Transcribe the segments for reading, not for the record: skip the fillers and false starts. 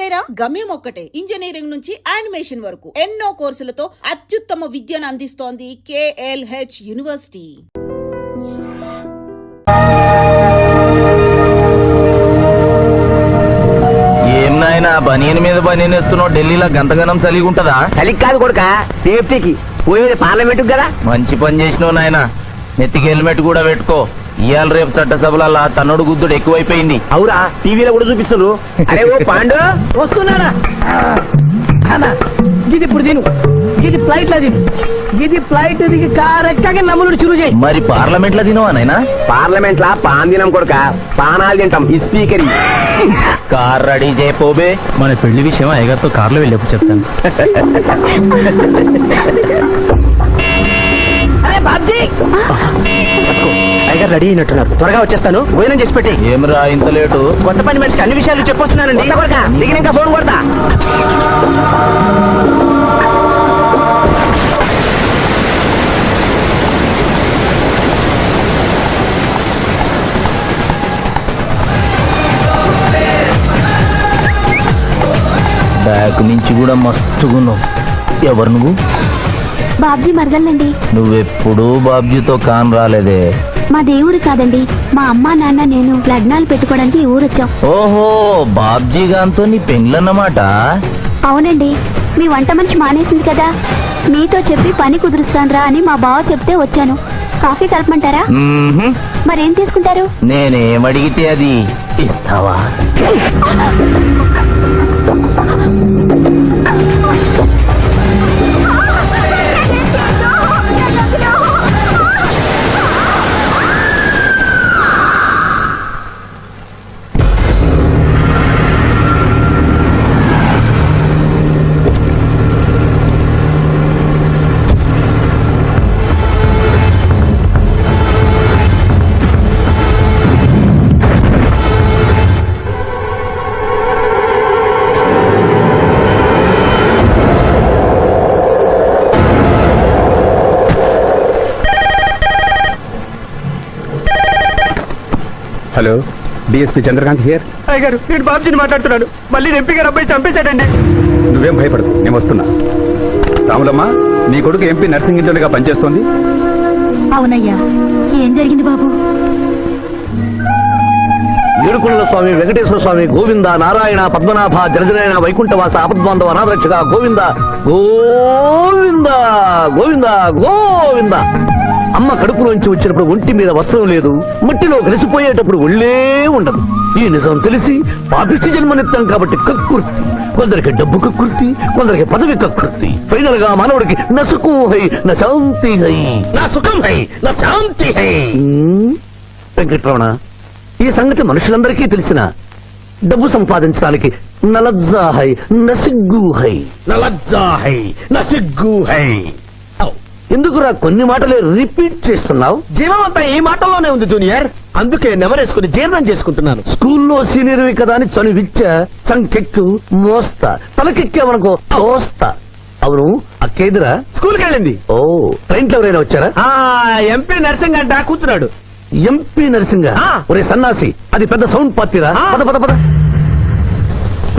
సరేరా? గమ్యం ఒక్కటే, ఇంజనీరింగ్ నుంచి యానిమేషన్ వరకు ఎన్నో కోర్సులతో అత్యుత్తమ విద్యను అందిస్తోంది KLH యూనివర్సిటీ. ఏం నాయనా బనీన్ మీద బనీన్ వేస్తున్నావు? ఢిల్లీలో గంతగనం చలిగి ఉంటదా? చలికి కాదు కొడుక, సేఫ్టీకి. పోయేది పార్లమెంట్ కదా. మంచి పని చేసినావు నాయనా. నెత్తికి హెల్మెట్ కూడా పెట్టుకో. ఇవాళ రేపు చట్టసభల తన్నుడు గుద్దుడు ఎక్కువైపోయింది. అవురా, టీవీలో కూడా చూపిస్తున్నారు. అరే ఓ పాండు వస్తున్నానా? ఇది ఇప్పుడు తిను, ఇది ఫ్లైట్ లో తిను, ఇది ఫ్లైట్ దిగి కార్ ఎక్కగా నమ్ములు చురు చేయి. మరి పార్లమెంట్ లో తినవా నాయనా? పార్లమెంట్ లా పాన్ తినం కొడుక, పానాలు తింటాం. ఈ స్పీకర్ కార్ రెడీ చేయపోబే. మన పెళ్లి విషయం అయ్యగారితో కార్లో వెళ్ళేప్పుడు చెప్తాను. అయ్యగారు రెడీ అయినట్టున్నారు, త్వరగా వచ్చేస్తాను. భోజనం చేసి పెట్టి. ఏమరా ఇంత లేటు? కొత్త పని మనిషికి అన్ని విషయాలు చెప్పొస్తున్నానండి. దిగినాక ఫోన్ కొడతా. బ్యాక్ నుంచి కూడా మస్తుగున్నావు. ఎవరు నువ్వు? బాబ్జీ మరదలండి. నువ్వెప్పుడు బాబ్జీతో కాన్ రాలేదే. మా దేవురు కాదండి, మా అమ్మా నాన్న నేను లగ్నాలు పెట్టుకోవడానికి ఊరొచ్చాం. ఓహో, బాబ్జీ గాంతో నీ పెండ్లన్నమాట. అవునండి, మీ వంట మనిషి మానేసింది కదా, మీతో చెప్పి పని కుదురుస్తానురా అని మా బావ చెప్తే వచ్చాను. కాఫీ కలపమంటారా? మరేం తీసుకుంటారు? నేనేమడిగితే అది ఇస్తావా? Hello, DSP Chandrakant here. అయ్యగారు, నేను బాబ్జీని మాట్లాడుతున్నాను. మళ్ళీ ఎంపీ గారు అబ్బాయి చంపేశాడండి. నువ్వేం భయపడదు, నేను వస్తున్నా. రాములమ్మ, నీ కొడుకు ఎంపీ నర్సింగ్ ఇంటర్గా పనిచేస్తోంది. అవునయ్యా, ఏం జరిగింది బాబు? ఏడుకొండల స్వామి, వెంకటేశ్వర స్వామి, గోవింద, నారాయణ, పద్మనాభ, జలజనాయన, వైకుంఠవాస, ఆపద్బాంధవ, అనాథరక్షక, గోవింద గోవింద గోవింద గోవింద. అమ్మ కడుపులోంచి వచ్చినప్పుడు ఒంటి మీద వస్త్రం లేదు, మట్టిలో కలిసిపోయేటప్పుడు ఒళ్ళే ఉండదు. ఈ నిజం తెలిసి పాపిష్టి జన్మనిత్తాం కాబట్టి కక్కుర్తి. కొందరికి డబ్బు కక్కుర్తి, కొందరికి పదవి కక్కుర్తి. ఫైనల్ గా మానవుడికి నా సుఖం హై, నా శాంతి హై, నా సుఖం హై, నా శాంతి హై. వెంకటరమణ, ఈ సంగతి మనుషులందరికీ తెలిసిన డబ్బు సంపాదించడానికి నలజ్జా హై, నసిగ్గు హై, నలజ్జా హై, నసిగ్గు హై. ఎందుకురా కొన్ని మాటలే రిపీట్ చేస్తున్నావు? జీవం అంతా ఈ మాటల్లోనే ఉంది జూనియర్, అందుకే నెమరేసుకుని జీర్ణం చేసుకుంటున్నాను. స్కూల్లో సీనియర్వి కదా అని చనువిచ్చ సంకెక్కు మోస్తా, తలకెక్కామనుకో తోస్తా. అవును, అక్కేదిరా స్కూల్కి వెళ్ళింది. ఓ, ట్రైన్లో ఎవరైనా వచ్చారా? ఎంపీ నర్సింగ్ అంట కూర్చున్నాడు. ఎంపీ నరసింగ? ఒరే సన్నాసి, అది పెద్ద సౌండ్ పార్టీరా. పద పద పద.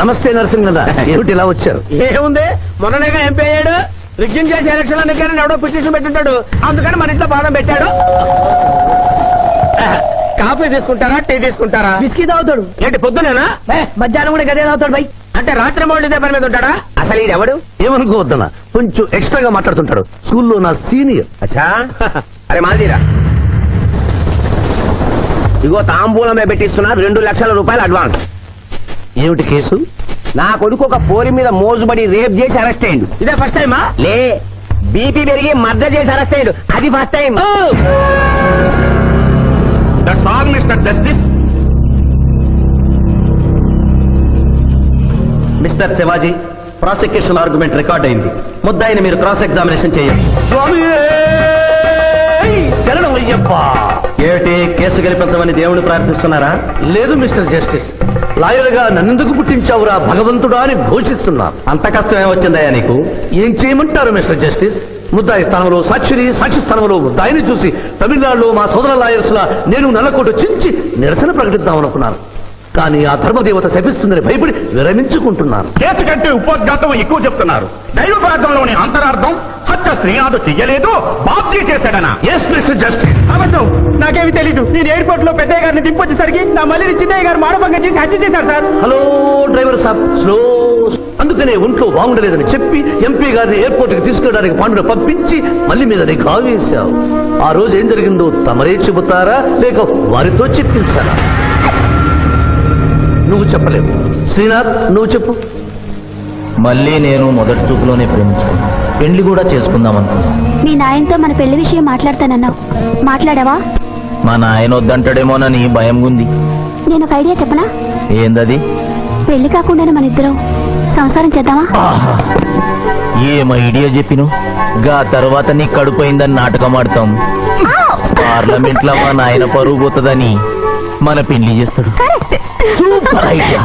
నమస్తే నరసింగ, ఏమిటి ఇలా వచ్చారు? ఏముంది, మొన్ననేగా ఎంపీ అయ్యాడు. రిగ్గింగ్ చేసి ఎలక్షన్ అందుకని ఎవడో పిటిషన్ పెట్టుంటాడు, అందుకని మన ఇంట్లో బాధం పెట్టాడు. కాఫీ తీసుకుంటారా, టీ తీసుకుంటారా? బిస్కీ తాగుతాడు. ఏంటి పొద్దునేనా? మధ్యాహ్నం కూడా గదే తాగుతాడు బై. అంటే రాత్రి మౌళ్ళు ఇదే పని మీద ఉంటాడా? అసలు ఇది ఎవడు? ఏమనుకోవద్దన్నా, కొంచెం ఎక్స్ట్రాగా మాట్లాడుతుంటాడు. స్కూల్లో నా సీనియర్. అచ్చా, అరే మాదిరా, ఇగో తాంబూలమే పెట్టిస్తున్నా, 2 లక్షల రూపాయలు అడ్వాన్స్. ఏమిటి కేసు? నా కొడుకు ఒక పోరి మీద మోజుబడి రేప్ చేసి అరెస్ట్ అయ్యిండు. ఇదే ఫస్ట్ టైమా? లే, బీపీ పెరిగి మర్డర్ చేసి అరెస్ట్ అయ్యాడు, అది first time. That's all mister justice. Mister Shivaji, prosecution argument record అయింది. ముద్దాయిని మీరు క్రాస్ ఎగ్జామినేషన్ చేయండి. ఏమిటి, కేసు గెలిపించమని దేవుని ప్రార్థిస్తున్నారా? లేదు మిస్టర్ జస్టిస్, లాయర్ గా నన్నెందుకు పుట్టించావురా భగవంతుడా అని ఘోషిస్తున్నా. అంత కష్టం ఏమొచ్చిందయ్యా నీకు? ఏం చేయమంటారు మిస్టర్ జస్టిస్? ముద్దాయి స్థానంలో సాక్షిని, సాక్షి స్థానంలో ముద్దాయిని చూసి తమిళనాడులో మా సోదర లాయర్స్ లా నేను నల్లకోట చించి నిరసన ప్రకటిద్దామనుకున్నాను. కానీ ఆ ధర్మదేవత శపిస్తుందని భయపడి విరమించుకుంటున్నాను. కేసు కంటే ఉపోద్ఘాతం ఎక్కువ చెప్తున్నారు. దైవ ప్రార్థనలోని అంతరార్థం హత్య శ్రీనాథ్ చెయ్యలేదు, బాబ్జీ చేశాడనా? Yes mister justice. అబద్ధం, నాకేమి తెలీదు. నేను ఎయిర్పోర్ట్ లో పెద్దయ్య గారిని దింపొచ్చేసరికి నా మళ్ళీ చిన్నయ్య గారు మానభంగం చేసి హత్య చేశారు సార్. హలో డ్రైవర్ సాబ్, స్లో. అందుకనే ఒంట్లో బాగుండలేదని చెప్పి ఎంపీ గారిని ఎయిర్పోర్ట్ కి తీసుకెళ్ళడానికి పాండును పంపించి మళ్ళీ మీద నీకు ఆవేశావు. ఆ రోజు ఏం జరిగిందో తమరే చెబుతారా లేక వారితో చెప్పించారా? నువ్వు చెప్పలేవు. శ్రీనాథ్, నువ్వు చెప్పు. మళ్ళీ నేను మొదటి చూపులోనే ప్రేమించుకున్నాను. పెళ్లి కూడా చేసుకుందాం అనుకున్నాను. మీ నాయనతో మన పెళ్లి విషయం మాట్లాడతానన్నావు, మాట్లాడావా? మా నాయన వద్దంటాడేమోనని భయం ఉంది. నేను ఒక ఐడియా చెప్పనా? ఏందది? పెళ్లి కాకుండానే మన ఇద్దరం సంసారం చేద్దామా? ఆహా! ఏం ఐడియా చెప్పిను. గా తర్వాత నీ కడుపోయిందని నాటకం ఆడతాం. పార్లమెంట్ లో మా నాయన పరువు పోతుందని మన పెళ్లి చేస్తాడు. Super idea.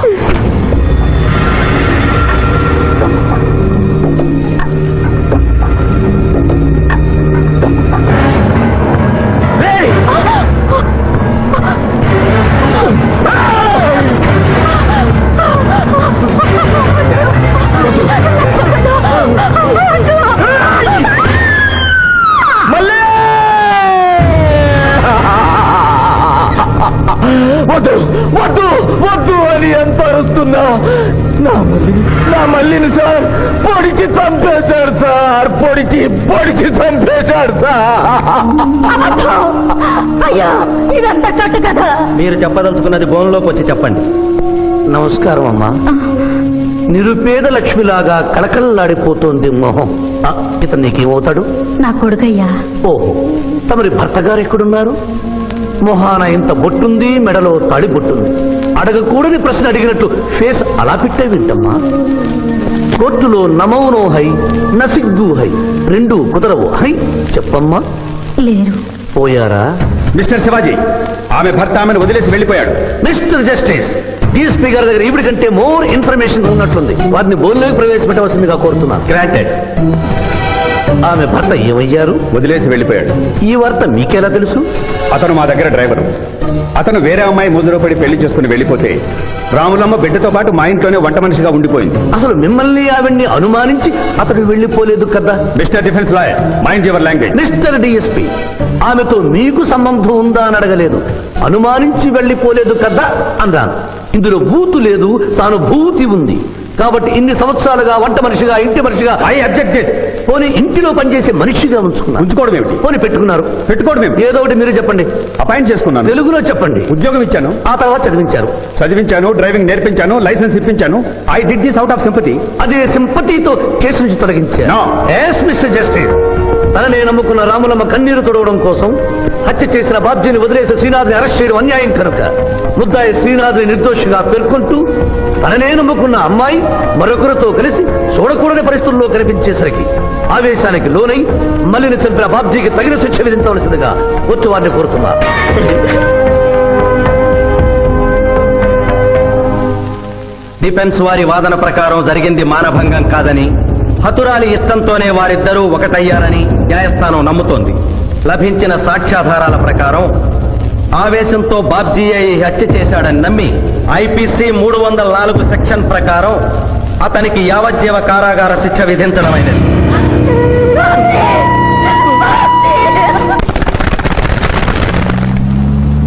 వద్దు వద్దు వద్దు అని ఎంత అరుస్తున్నా నా మల్లిని సార్ పొడిచి చంపేశాడు సార్. పొడిచి చంపేశాడు సార్. అయ్యా, ఇదంతా చెట్టు కదా. మీరు చెప్పదలుచుకున్నది బోన్లోకి వచ్చి చెప్పండి. నమస్కారం అమ్మా. నిరుపేద లక్ష్మిలాగా కళకళలాడిపోతోంది మొహం. ఇతను నీకేమవుతాడు? నా కొడుకయ్యా. ఓహో, తమరి భర్త గారు ఎక్కడున్నారు? మొహాన ఇంత బొట్టుంది, మెడలో తాడి బొట్టుంది. అడగకూడని ప్రశ్న అడిగినట్టు ఫేస్ అలా పెట్టే వింటమ్మా. కోర్టులో నమౌనో హై, నసిగ్గు హై, రెండు కుదరవు హై. చెప్పమ్మా. లేరు. పోయారా? మిస్టర్ శివాజీ, ఆమె భర్త ఆమెను వదిలేసి వెళ్ళిపోయాడు. మిస్టర్ జస్టిస్, డీఎస్పీ గారి దగ్గర ఇవిడి కంటే మోర్ ఇన్ఫర్మేషన్ ఉన్నట్లుంది. వారిని బోన్లోకి ప్రవేశపెట్టవలసిందిగా కోరుతున్నాను. గ్రాంటెడ్. ఆమె భర్త ఏమయ్యారు? వదిలేసి వెళ్ళిపోయాడు. ఈ వార్త మీకెలా తెలుసు? అతను మా దగ్గర డ్రైవరు. అతను వేరే అమ్మాయి ముద్రలో పడి పెళ్లి చేసుకుని వెళ్ళిపోతే రాములమ్మ బిడ్డతో పాటు మా ఇంట్లోనే వంట మనిషిగా ఉండిపోయింది. అసలు మిమ్మల్ని ఆవిడ్ని అనుమానించి అతడు వెళ్ళిపోలేదు కదా? Mister defence lawyer, mind your language. Mister DSP, ఆమెతో మీకు సంబంధం ఉందా అని అడగలేదు, అనుమానించి వెళ్ళిపోలేదు కదా అన్నాను. ఇందులో భూతు లేదు, సానుభూతి ఉంది. కాబట్టి ఇన్ని సంవత్సరాలుగా వంట మనిషిగా, ఇంటి మనిషిగా, ఐ అబ్జెక్ట్ దిస్. పోనీ ఇంటిలో పనిచేసే మనిషిగా ఉంచుకున్నారు. ఉంచుకోవడం ఏమిటి? పోనీ పెట్టుకున్నారు. పెట్టుకోవడం ఏమిటి? ఏదో ఒకటి మీరు చెప్పండి. అపాయింట్ చేసుకున్నాను. తెలుగులో చెప్పండి. ఉద్యోగం ఇచ్చాను. ఆ తర్వాత చదివించారు. చదివించాను, డ్రైవింగ్ నేర్పించాను, లైసెన్స్ ఇప్పించాను. I did this out of sympathy. అదే సింపతితో కేసు నుంచి తొలగించారు. No. ఎస్ మిస్టర్ జస్టిస్, తననే నమ్ముకున్న రాములమ్మ కన్నీరు తొడవడం కోసం హత్య చేసిన బాబ్జీని వదిలేసి శ్రీనాథ్ని అరెస్ట్ చేయడం అన్యాయం కనుక ముద్దాయి శ్రీనాథ్ని నిర్దోషిగా పేర్కొంటూ తననే నమ్ముకున్న అమ్మాయి మరొకరితో కలిసి చూడకూడని పరిస్థితుల్లో కనిపించేసరికి ఆవేశానికి లోనై మల్లిని చంపిన బాబ్జీకి తగిన శిక్ష విధించవలసిందిగా కోర్టు వారిని కోరుతున్నారు. డిఫెన్స్ వారి వాదన ప్రకారం జరిగింది మానభంగం కాదని, హతురాలి ఇష్టంతోనే వారిద్దరూ ఒకటయ్యారని న్యాయస్థానం నమ్ముతోంది. లభించిన సాక్ష్యాధారాల ప్రకారం ఆవేశంతో బాబ్జీఐ హత్య చేశాడని నమ్మి ఐపీసీ 304 సెక్షన్ ప్రకారం అతనికి యావజ్జీవ కారాగార శిక్ష విధించడమైనది.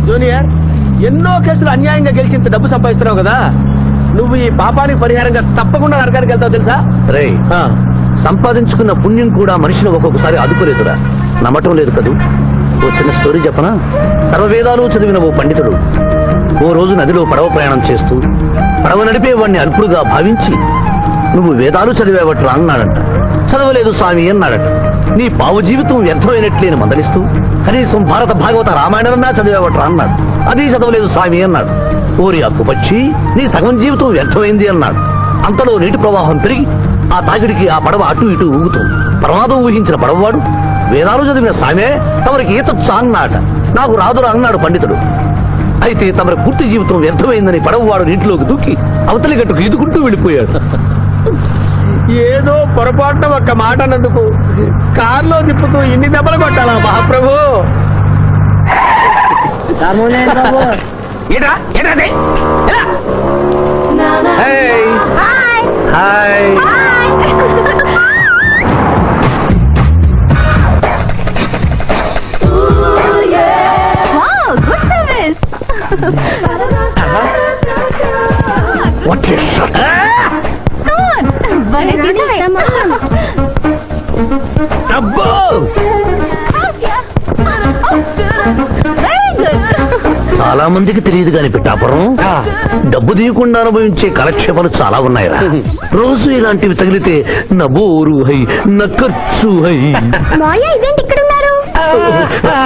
జూనియర్, ఎన్నో కేసులు అన్యాయంగా గెలిచి ఇంత డబ్బు సంపాదిస్తున్నావు కదా, నువ్వు ఈ పాపానికి పరిహారంగా తప్పకుండా నరకానికి వెళ్తావు తెలుసా? రే, సంపాదించుకున్న పుణ్యం కూడా మనిషిని ఒక్కొక్కసారి అదుపులేదురా. నమ్మటం లేదు కదూ. ఓ చిన్న స్టోరీ చెప్పనా? సర్వవేదాలు చదివిన ఓ పండితుడు ఓ రోజు నదిలో పడవ ప్రయాణం చేస్తూ పడవ నడిపే వాడిని అల్పుడుగా భావించి, నువ్వు వేదాలు చదివేవట్రా అన్నాడంట. చదవలేదు స్వామి అన్నాడట. నీ పావు జీవితం వ్యర్థమైనట్లేని మందలిస్తూ, కనీసం భారత భాగవత రామాయణన్నా చదివేవట్రా అన్నాడు. అది చదవలేదు స్వామి అన్నాడు. ఓరి అక్కుపక్షి, నీ సగం జీవితం వ్యర్థమైంది అన్నాడు. అంతలో నీటి ప్రవాహం పెరిగి ఆ తాగిడికి ఆ పడవ అటు ఇటు ఊగుతుంది. ప్రమాదం ఊహించిన పడవవాడు, వేదాలు చదివిన సామే తమరికి ఈతొచ్చా అన్నాట. నాకు రాదురా అన్నాడు పండితుడు. అయితే తమరి పూర్తి జీవితం వ్యర్థమైందని పడవవాడు నీటిలోకి దూకి అవతలి గట్టుకు ఈదుకుంటూ వెళ్ళిపోయాడు. ఏదో పొరపాటున ఒక్క మాట అన్నందుకు కారులో తిప్పుతూ ఇన్ని దెబ్బలు కొట్టాలా మహాప్రభు? ఏంట్రా ఏంట్రా అది? ఎలా? Hi hi good service. What is అబ్బో చాలా మందికి తెలియదు కాని పిఠాపురం డబ్బు తీయకుండా అనుభవించే కాలక్షేపాలు చాలా ఉన్నాయిరా. రోజు ఇలాంటివి తగిలితే నా బోరు హై నా ఖర్చు హై. మాయా ఇదేంటి ఇక్కడ ఉన్నారు?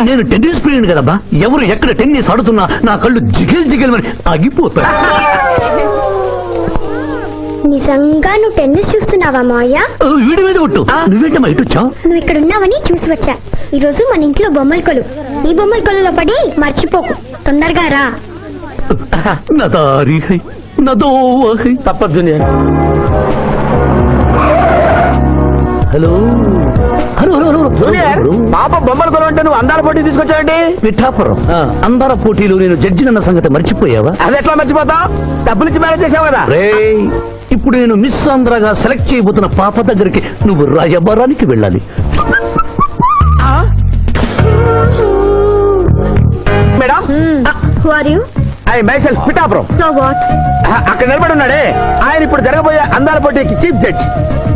నేను టెన్నిస్ ప్లేయర్ కదబ్బా. ఎవరు ఎక్కడ టెన్నిస్ ఆడుతున్నా నా కళ్ళు జిగిల్ జిగిల్ అని ఆగిపోతాయి. నిజంగా నువ్వు టెన్నిస్ చూస్తున్నావా మాయా? వీడి మీద కొట్టు. నువ్వేంటమ్మా ఇటు వచ్చావు? నువ్వు ఇక్కడ ఉన్నావని చూసి వచ్చా. ఈ రోజు మన ఇంట్లో బొమ్మల కొలు. ఈ బొమ్మల కొలులో పడి మర్చిపోకు. తొందరగా రా. నా దారి హై నా దోవ హై. తప్పదు hello hello hello junior hello పాప బొమ్మలు కొనుంటే నువ్వు అందాల పోటీ తీసుకొచ్చావండి. పిఠాపురం అందాల పోటీలో నేను జడ్జినన్న సంగతి మర్చిపోయావా? అది ఎట్లా మర్చిపోతావు? డబ్బులు ఇచ్చి మేనేజ్ చేసావు కదా. రేయ్, ఇప్పుడు నేను మిస్ ఆంధ్రగా సెలెక్ట్ చేయబోతున్న పాప దగ్గరికి నువ్వు రాయబారానికి వెళ్ళాలి. Madam Who are you? I myself Pithapuram. So what? అక్కడ నిలబడి ఉన్నాడే ఆయన ఇప్పుడు జరగబోయే అందాల పోటీకి చీఫ్ జడ్జ్.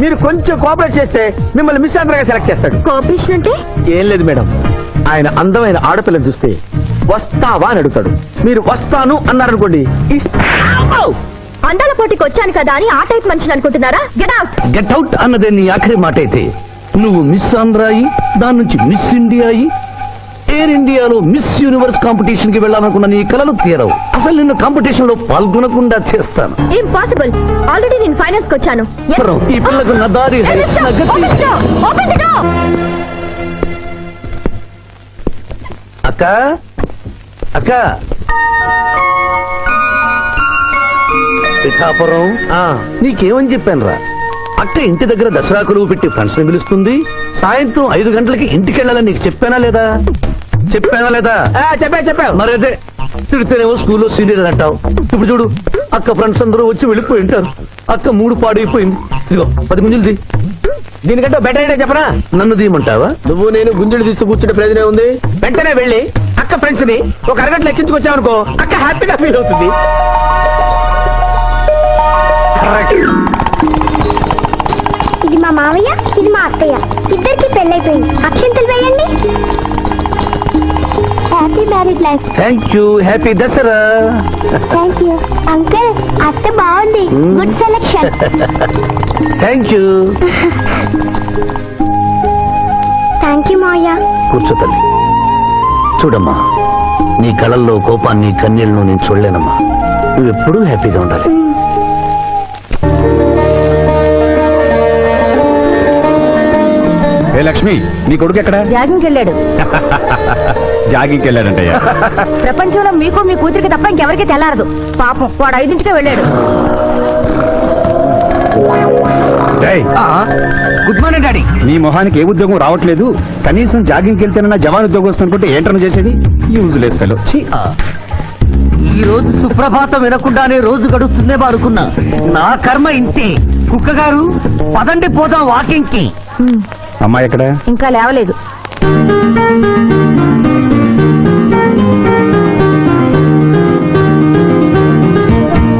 మీరు కొంచెం కోఆపరేట్ చేస్తే మిమ్మల్ని మిస్ ఆంధ్రగా సెలెక్ట్ చేస్తాడు. కోఆపరేషన్ అంటే? ఏం లేదు మేడం, ఆయన అందమైన ఆడపిల్లని చూస్తే వస్తావా అని అడుగుతాడు. మీరు వస్తాను అన్నారనుకోండి ఇస్తాను. అందాల పోటీకి వచ్చాను కదా అని ఆ టైప్ మనిషిని అనుకుంటున్నారా? Get out. గెట్ అవుట్ అన్నదే నీ ఆఖరి మాట అయితే నువ్వు మిస్ ఆంధ్ర అయి దాని నుంచి మిస్ ఇండియా అయి ఎయిర్ ఇండియాలో మిస్ యూనివర్స్ కాంపిటీషన్ కి వెళ్ళాలనుకున్న నీ కలలు తీరవు. అసలు నిన్ను కాంపిటీషన్ లో పాల్గొనకుండా చేస్తాను. ఇంపాసిబుల్. ఆల్రెడీ నేను ఫైనల్స్ కి వచ్చాను. ఈ పిల్లకు నా దారి హై, నా గతి. అక్క అక్క పిఠాపురం నీకేమని చెప్పాను రా? అక్క ఇంటి దగ్గర దసరా కొలువు పెట్టి ఫ్రెండ్స్ ని పిలుస్తుంది. సాయంత్రం 5 గంటలకి ఇంటికి వెళ్ళాలని నీకు చెప్పానా లేదా? చెప్పావు మరి అదే తిడితేనేమో స్కూల్లో సీనియర్ అంటావు. ఇప్పుడు చూడు అక్క ఫ్రెండ్స్ అందరూ వచ్చి వెళ్ళిపోయి ఉంటారు. అక్క మూడు పాడైపోయింది. ఇదిగో 10 గుంజులు దీనికంటే బెటర్ అయితే చెప్పనా? నన్ను తీయమంటావా? నువ్వు నేను గుంజులు తీసి కూర్చుంటే ప్రయోజనం ఉంది. వెంటనే వెళ్ళి అక్క ఫ్రెండ్స్ ని ఒక అరగంటలో ఎక్కించుకొచ్చావనుకో అక్క హ్యాపీగా ఫీల్ అవుతుంది. ఇది మా మావయ్య, ఇది మా అత్తయ్య. ఇద్దరికి పెళ్ళైపోయింది. అక్షంతలు వేయండి. Happy married life. Thank you. Happy Dasara. Thank you uncle. అత్త బాగుంది. Good selection. Thank you. Thank you మావయ్య. కూర్చో తల్లి. చూడమ్మా, నీ కళల్లో కోపాన్ని కన్నీళ్లను నేను చూడలేనమ్మా. నువ్వు ఎప్పుడూ హ్యాపీగా ఉండాలి. ఏ లక్ష్మి, నీ కొడుకు ఎక్కడ? జాగింగ్కి వెళ్ళాడు. జాగింగ్కి వెళ్ళాడంటయ్యా. ప్రపంచంలో మీకు మీ కూతురికి తప్ప ఇంకెవరికి తెల్లారదు. పాపం వాడు 5ంటికే వెళ్ళాడు. రేయ్, గుడ్ మార్నింగ్ డాడీ. నీ మొహానికి ఏ ఉద్యోగం రావట్లేదు. కనీసం జాగింగ్కి వెళ్తేనన్నా జవాన్ ఉద్యోగం వస్తుంది అనుకుంటే ఏంటన్నా చేసేది? Useless fellow. ఈ రోజు సుప్రభాతం వినకుండానే రోజు గడుస్తుందే అనుకున్నా. నా కర్మ ఇంతే. కుక్క గారు పదండి పోదాం వాకింగ్ కి. అమ్మాయి ఎక్కడ? ఇంకా లేవలేదు.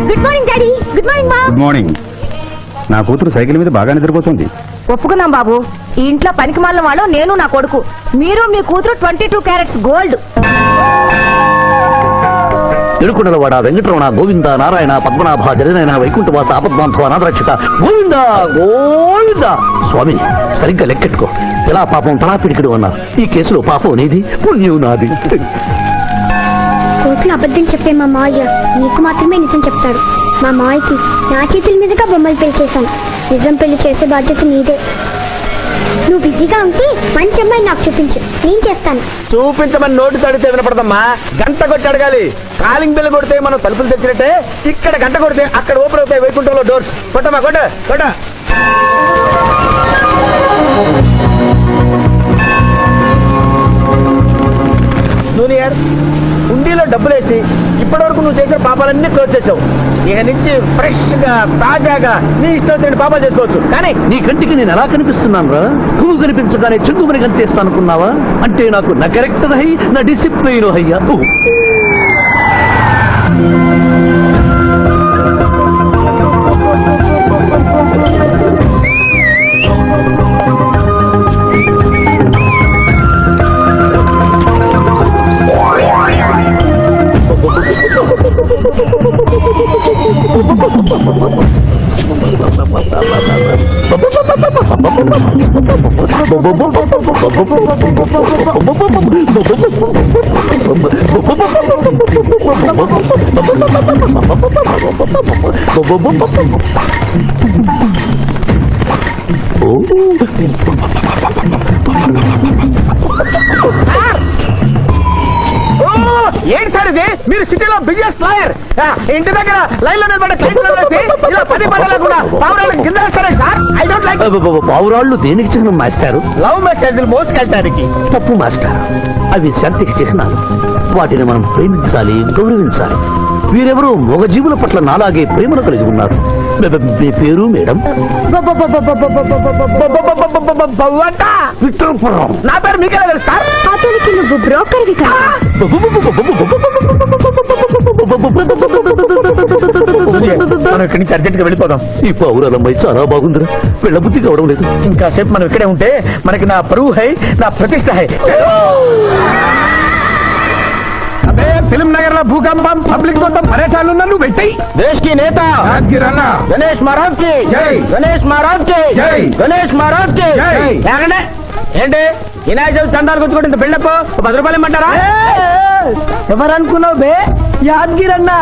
Good morning daddy. Good morning మా. Good morning. నా కూతురు సైకిల్ మీద బాగా నిద్రపోతుంది. ఒప్పుకున్నాం బాబు. ఈ ఇంట్లో పనికి మాలిన వాళ్ళు నేను నా కొడుకు. మీరు మీ కూతురు 22 క్యారెట్స్ గోల్డ్. తిరుకునలవాడ వెంకటరమణ గోవింద నారాయణ పద్మనాభ జగనైన వైకుంఠవాస ఆపద్బాంధవ నాదరక్షక గోవింద గోవింద. స్వామి సరిగ్గా లెక్కెట్టుకో. ఎలా పాపం తలా పిడికిడు అన్నారు. ఈ కేసులో పాపం నీది, పుణ్యం నాది. కోర్టులో అబద్ధం చెప్పే మా మావయ్య నీకు మాత్రమే నిజం చెప్తాడు. మా మావయ్యకి నా చేతుల మీదుగా బొమ్మలు పెళ్లి చేశాను. నిజం పెళ్లి చేసే బాధ్యత నీదే. నువ్వు బిజీగా ఉంటే మంచి అమ్మాయి నాకు చూపించు, నేను చేస్తాను. చూపించమని నోటి తడితే వినపడదమ్మా. గంట కొట్టి అడగాలి. కాలింగ్ బిల్ కొడితే మనం తలుపులు తెచ్చినట్టే ఇక్కడ గంట కొడితే అక్కడ ఓపెన్ అవుతాయి వైకుంఠంలో డోర్స్. కొట్టమ్మా కొట్ట కొట్ట. జూనియర్ హుండీలో డబ్బులేసి ఇప్పటి వరకు నువ్వు చేసిన పాపాలన్నీ క్లోజ్ చేసావు. ఇక నుంచి ఫ్రెష్ గా తాజాగా నీ ఇష్టం వచ్చిన పాపాలు చేసుకోవచ్చు. కానీ నీ కంటికి నేను ఎలా కనిపిస్తున్నాను రా? పువ్వు కనిపించగానే చుందుమని కనిపిస్తాను అనుకున్నావా? అంటే నాకు నా క్యారెక్టర్ హై, నా డిసిప్లిన్ హయ్యా. ఏంటి సార్ ఇది? మీరు సిటీలో బిజినెస్ లాయర్, ఇంటి దగ్గర లైన్ లో నిలబడే క్లయింట్ ఇలా పని పడలేకుండా పావురాళ్ళకి కింద వేస్తారా సార్? I don't like. పావురాళ్ళు దేనికి చిహ్నం మాస్టారు? లవ్ మెసేజ్లు మోసుకెళ్ళటానికి. తప్పు మాస్టర్, అవి శాంతికి చిహ్నాలు. వాటిని మనం ప్రేమించాలి, గౌరవించాలి. వీరెవరూ మగజీవుల పట్ల నాలాగే ప్రేమను కలిగి ఉన్నారు. మీ పేరు మేడం? విక్రమపురం. నా పేరు మీకెలా తెలుసు సార్? అతనికి నువ్వు బ్రోకర్వి కదా. మనం ఇక్కడి నుంచి అర్జెంట్ గా వెళ్ళిపోదాం. ఈ పౌరాలమ్మాయి చాలా బాగుందిరా, వెళ్ళబుద్ధి కావడం లేదు. ఇంకాసేపు మనం ఇక్కడే ఉంటే మనకి నా పరువు హై, నా ప్రతిష్ట హై. అదే ఫిల్మ్ నగర్ లో భూకంపం, పబ్లిక్ మొత్తం పరేషాన్లు ఉన్నా నువ్వు పెట్టాయి. దేశ్ కి నేత గణేష్ మహారాజ్ కి జై, గణేష్ మహారాజ్ కి జై, గణేష్ మహారాజ్ కి జై. ఏంటి వినాయక చవితి చందాలు గుర్తుకుంటే ఇంత బిల్డప్ 10 రూపాయలు ఇమ్మంటారా? ఎవరనుకున్నావు బే? యాదగిరి అన్న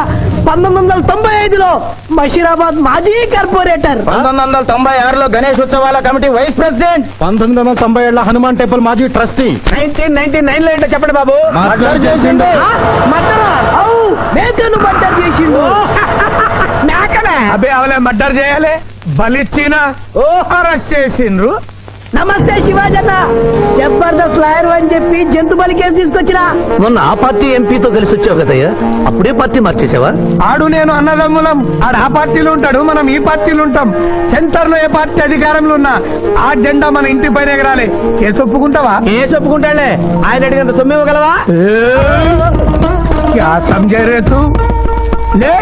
1995లో బషీరాబాద్ మాజీ కార్పొరేటర్. 1996లో గణేష్ ఉత్సవాల committee vice president. 1997 Hanuman temple మాజీ ట్రస్టీ. 1999 లో ఏంటో చెప్పండి బాబు. మర్డర్ చేసిండు. మేకను మర్డర్ చేసిండు. మేకనే అబ్బే అవలే మర్డర్ చేయాలి, బలిచ్చిన అరెస్ట్ చేసిండ్రు. నమస్తే శివాజన్న, జబర్దస్త్ లాయర్ అని చెప్పి జంతు బలి కేసు తీసుకొచ్చినా. మొన్న ఆ పార్టీ ఎంపీతో కలిసి వచ్చావు కదయ్యా, అప్పుడే పార్టీ మార్చేసావా? ఆడు నేను అన్నదమ్ములం, ఆడు ఆ పార్టీలో ఉంటాడు, మనం ఈ పార్టీలో ఉంటాం. సెంటర్ లో ఏ పార్టీ అధికారంలో ఉన్నా ఆ జెండా మన ఇంటి పైన ఎగరాలి. కేసు ఒప్పుకుంటావా? ఏ చెప్పుకుంటాడులే, ఆయన అడిగినంత సొమ్ము ఇవ్వగలవా? క్యా సమझे रे तू? లే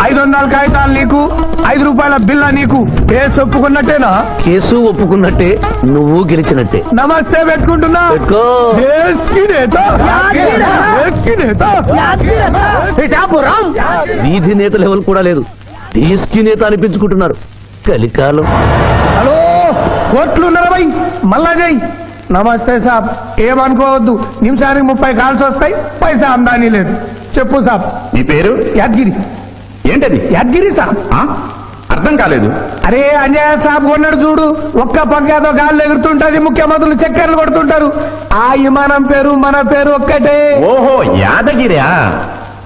500 కాగితాలు నీకు, 5 రూపాయల బిల్ల నీకు. కేసు ఒప్పుకున్నట్టేనా? కేసు ఒప్పుకున్నట్టే, నువ్వు గెలిచినట్టే. నమస్తే పెట్టుకుంటున్నా. పెట్టుకో. దేశ్ కి నేత, దేశ్ కి నేత. వీధి నేత లెవెల్ కూడా లేదు, తీసుకి నేత అనిపించుకుంటున్నారు. కలికాలం. హలో, కోట్లు 40 మళ్ళా జై. నమస్తే సాబ్, ఏమనుకోవద్దు, నిమిషానికి 30 కాల్స్ వస్తాయి, పైసా అందానీ లేదు. చెప్పు సాబ్. నీ పేరు యాదగిరి. ఏంటది? యాదగిరి సాబ్. అర్థం కాలేదు. అరే అంజయ్య సాబ్ కొన్నాడు చూడు, ఒక్క పక్కతో గాల్లో ఎగురుతుంటది, ముఖ్యమంత్రులు చక్కర్లు కొడుతుంటారు. ఆ విమానం పేరు మన పేరు ఒక్కటే. ఓహో, యాదగిరా.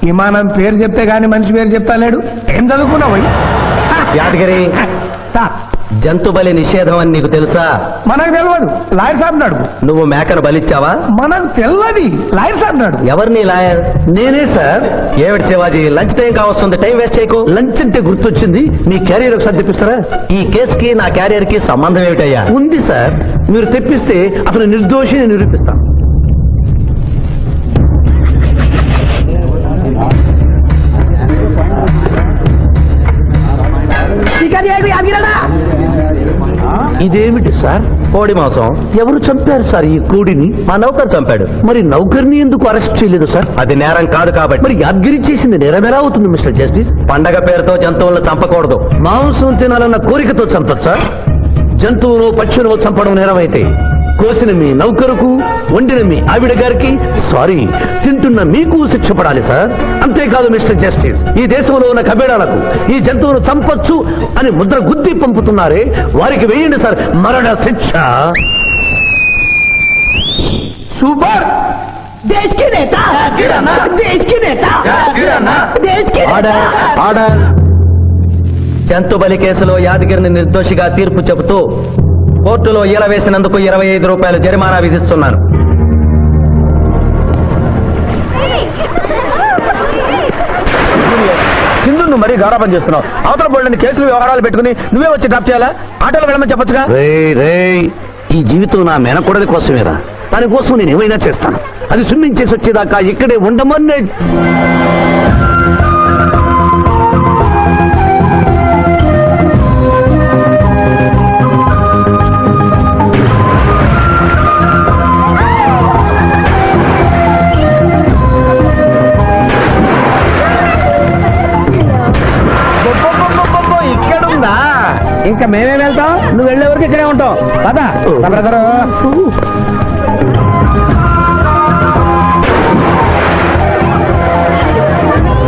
విమానం పేరు చెప్తే గాని మనిషి పేరు చెప్తా లేడు. ఏం చదువుకున్నావు? యాదగిరి, సార్ జంతు బలి నిషేధం అని నీకు తెలుసా? మనకు తెలియదు, లాయర్ సాబ్ నాడు. నువ్వు మేకను బలిచ్చావా? మనకు తెలియదు, లాయర్ సాబ్ నాడు. ఎవరిని లాయర్? నేనే సార్. ఏమిటి శివాజీ, లంచ్ టైం కావస్తుంది, టైం వేస్ట్ చేయకు. లంచ్ అంటే గుర్తొచ్చింది, మీ క్యారియర్ ఒకసారి తెప్పిస్తారా? ఈ కేసుకి నా క్యారియర్ కి సంబంధం ఏమిటయ్యా? ఉంది సార్, మీరు తెప్పిస్తే అతను నిర్దోషిని నిరూపిస్తాం. ఇదేమిటి సార్? కోడి మాంసం. ఎవరు చంపారు సార్ ఈ కోడిని? మా నౌకర్ చంపాడు. మరి నౌకర్ని ఎందుకు అరెస్ట్ చేయలేదు సార్? అది నేరం కాదు కాబట్టి. మరి యాదగిరి చేసింది నేరం ఎలా అవుతుంది మిస్టర్ జస్టిస్? పండగ పేరుతో జంతువులను చంపకూడదు. మాంసం తినాలన్న కోరికతో చంపచ్చా? జంతువును పక్షులను చంపడం నేరమైతే కోసిన మీ నౌకరుకు, వండిన మీ ఆవిడ గారికి, సారీ తింటున్న మీకు శిక్ష పడాలి సార్. అంతేకాదు మిస్టర్ జస్టిస్, ఈ దేశంలో ఉన్న కబేడాలకు ఈ జంతువును చంపొచ్చు అని ముద్ర గుద్ది పంపుతున్నారే, వారికి వేయండి సార్ మరణ శిక్ష. సూపర్. దేశ్ కి నేత, దేశ్ కి నేత, దేశ్ కి ఆర్డర్, ఆర్డర్. జంతు బలి కేసులో యాదగిరిని నిర్దోషిగా తీర్పు చెబుతూ కోర్టులో ఈల వేసినందుకు 25 రూపాయలు జరిమానా విధిస్తున్నాను. నువ్వు మరీ గారాబం చేస్తున్నావు. అవతల బోల్డని కేసులు వ్యవహారాలు పెట్టుకుని నువ్వే వచ్చి డ్రాప్ చేయాలా? ఆటోలో వెళ్ళమని చెప్పొచ్చుగా. రే ఈ జీవితం నా మేనకోడలి కోసమేరా. దానికోసం నేను ఏమైనా చేస్తాను. అది స్విమ్మింగ్ చేసి వచ్చేదాకా ఇక్కడే ఉండమని. ఇక్కడుందా? ఇంకా మేమే వెళ్తాం, నువ్వు వెళ్ళే వరకు ఇక్కడే ఉంటాం. పదా బ్రదరు.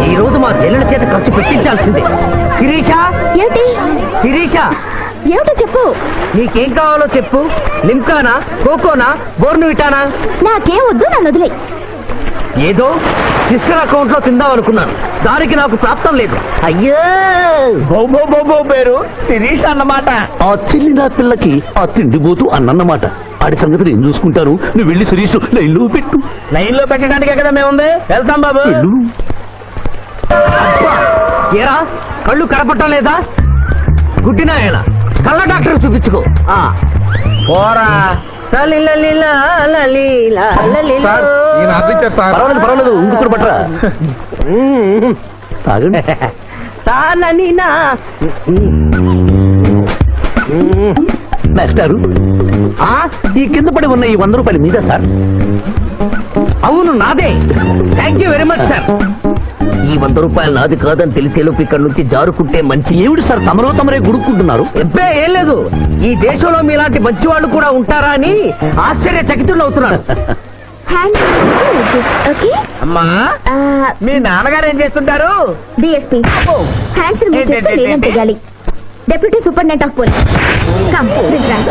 ఈ రోజు మా చెల్లెల చేత ఖర్చు పెట్టించాల్సిందే. శిరీష, ఏంటి శిరీష, ఏమిటో చెప్పు. నీకేం కావాలో చెప్పు. లిమ్కానా, కోకోనా, బోర్నువిటానా? నాకేం వద్దు, నన్ను వదిలే. ఏదో సిస్టర్ అకౌంట్ లో తిందాం అనుకున్నాను. దానికి నాకు ప్రాప్తం లేదు. అయ్యో, బోబో పేరు శిరీష్ అన్నమాట. ఆ చెల్లి నా పిల్లకి ఆ తిండిపోతూ అన్నమాట. ఆడి సంగతి నేను చూసుకుంటాను. నువ్వు వెళ్ళి శిరీష్ లైన్లో పెట్టు. లైన్ లో పెట్టడానికే కదా మేముంది. వెళ్తాం బాబు. వెళ్ళు. అబ్బా, ఏరా కళ్ళు కనపడటం లేదా? గుడ్డినాయన కళ్ళ డాక్టర్ చూపించుకో. పోరా. పర్వాలేదు పర్వాలేదు, ఇంకొకరు పట్టరా. తాగండి. మాస్టారు, ఈ కింద పడి ఉన్న ఈ 100 రూపాయలు మీద సార్? అవును నాదే. Thank you very much sir. ఈ 100 రూపాయలు నాది కాదని తెలిసేలోపు ఇక్కడ నుంచి జారుకుంటే మంచి. ఏమిటి సార్ తమరో తమరే గుడుక్కుంటున్నారు? ఎబ్బే ఏం లేదు. ఈ దేశంలో మీలాంటి మంచి వాళ్ళు కూడా ఉంటారా అని ఆశ్చర్యచకితులు అవుతున్నారు. ఓకే అమ్మా, మీ నాన్నగారు ఏం చేస్తుంటారు? డిఎస్పీ హ్యాండ్స్ రిమూవ్ చేస్తే లేదని తెలియాలి. Deputy superintendent of police. Come this rank.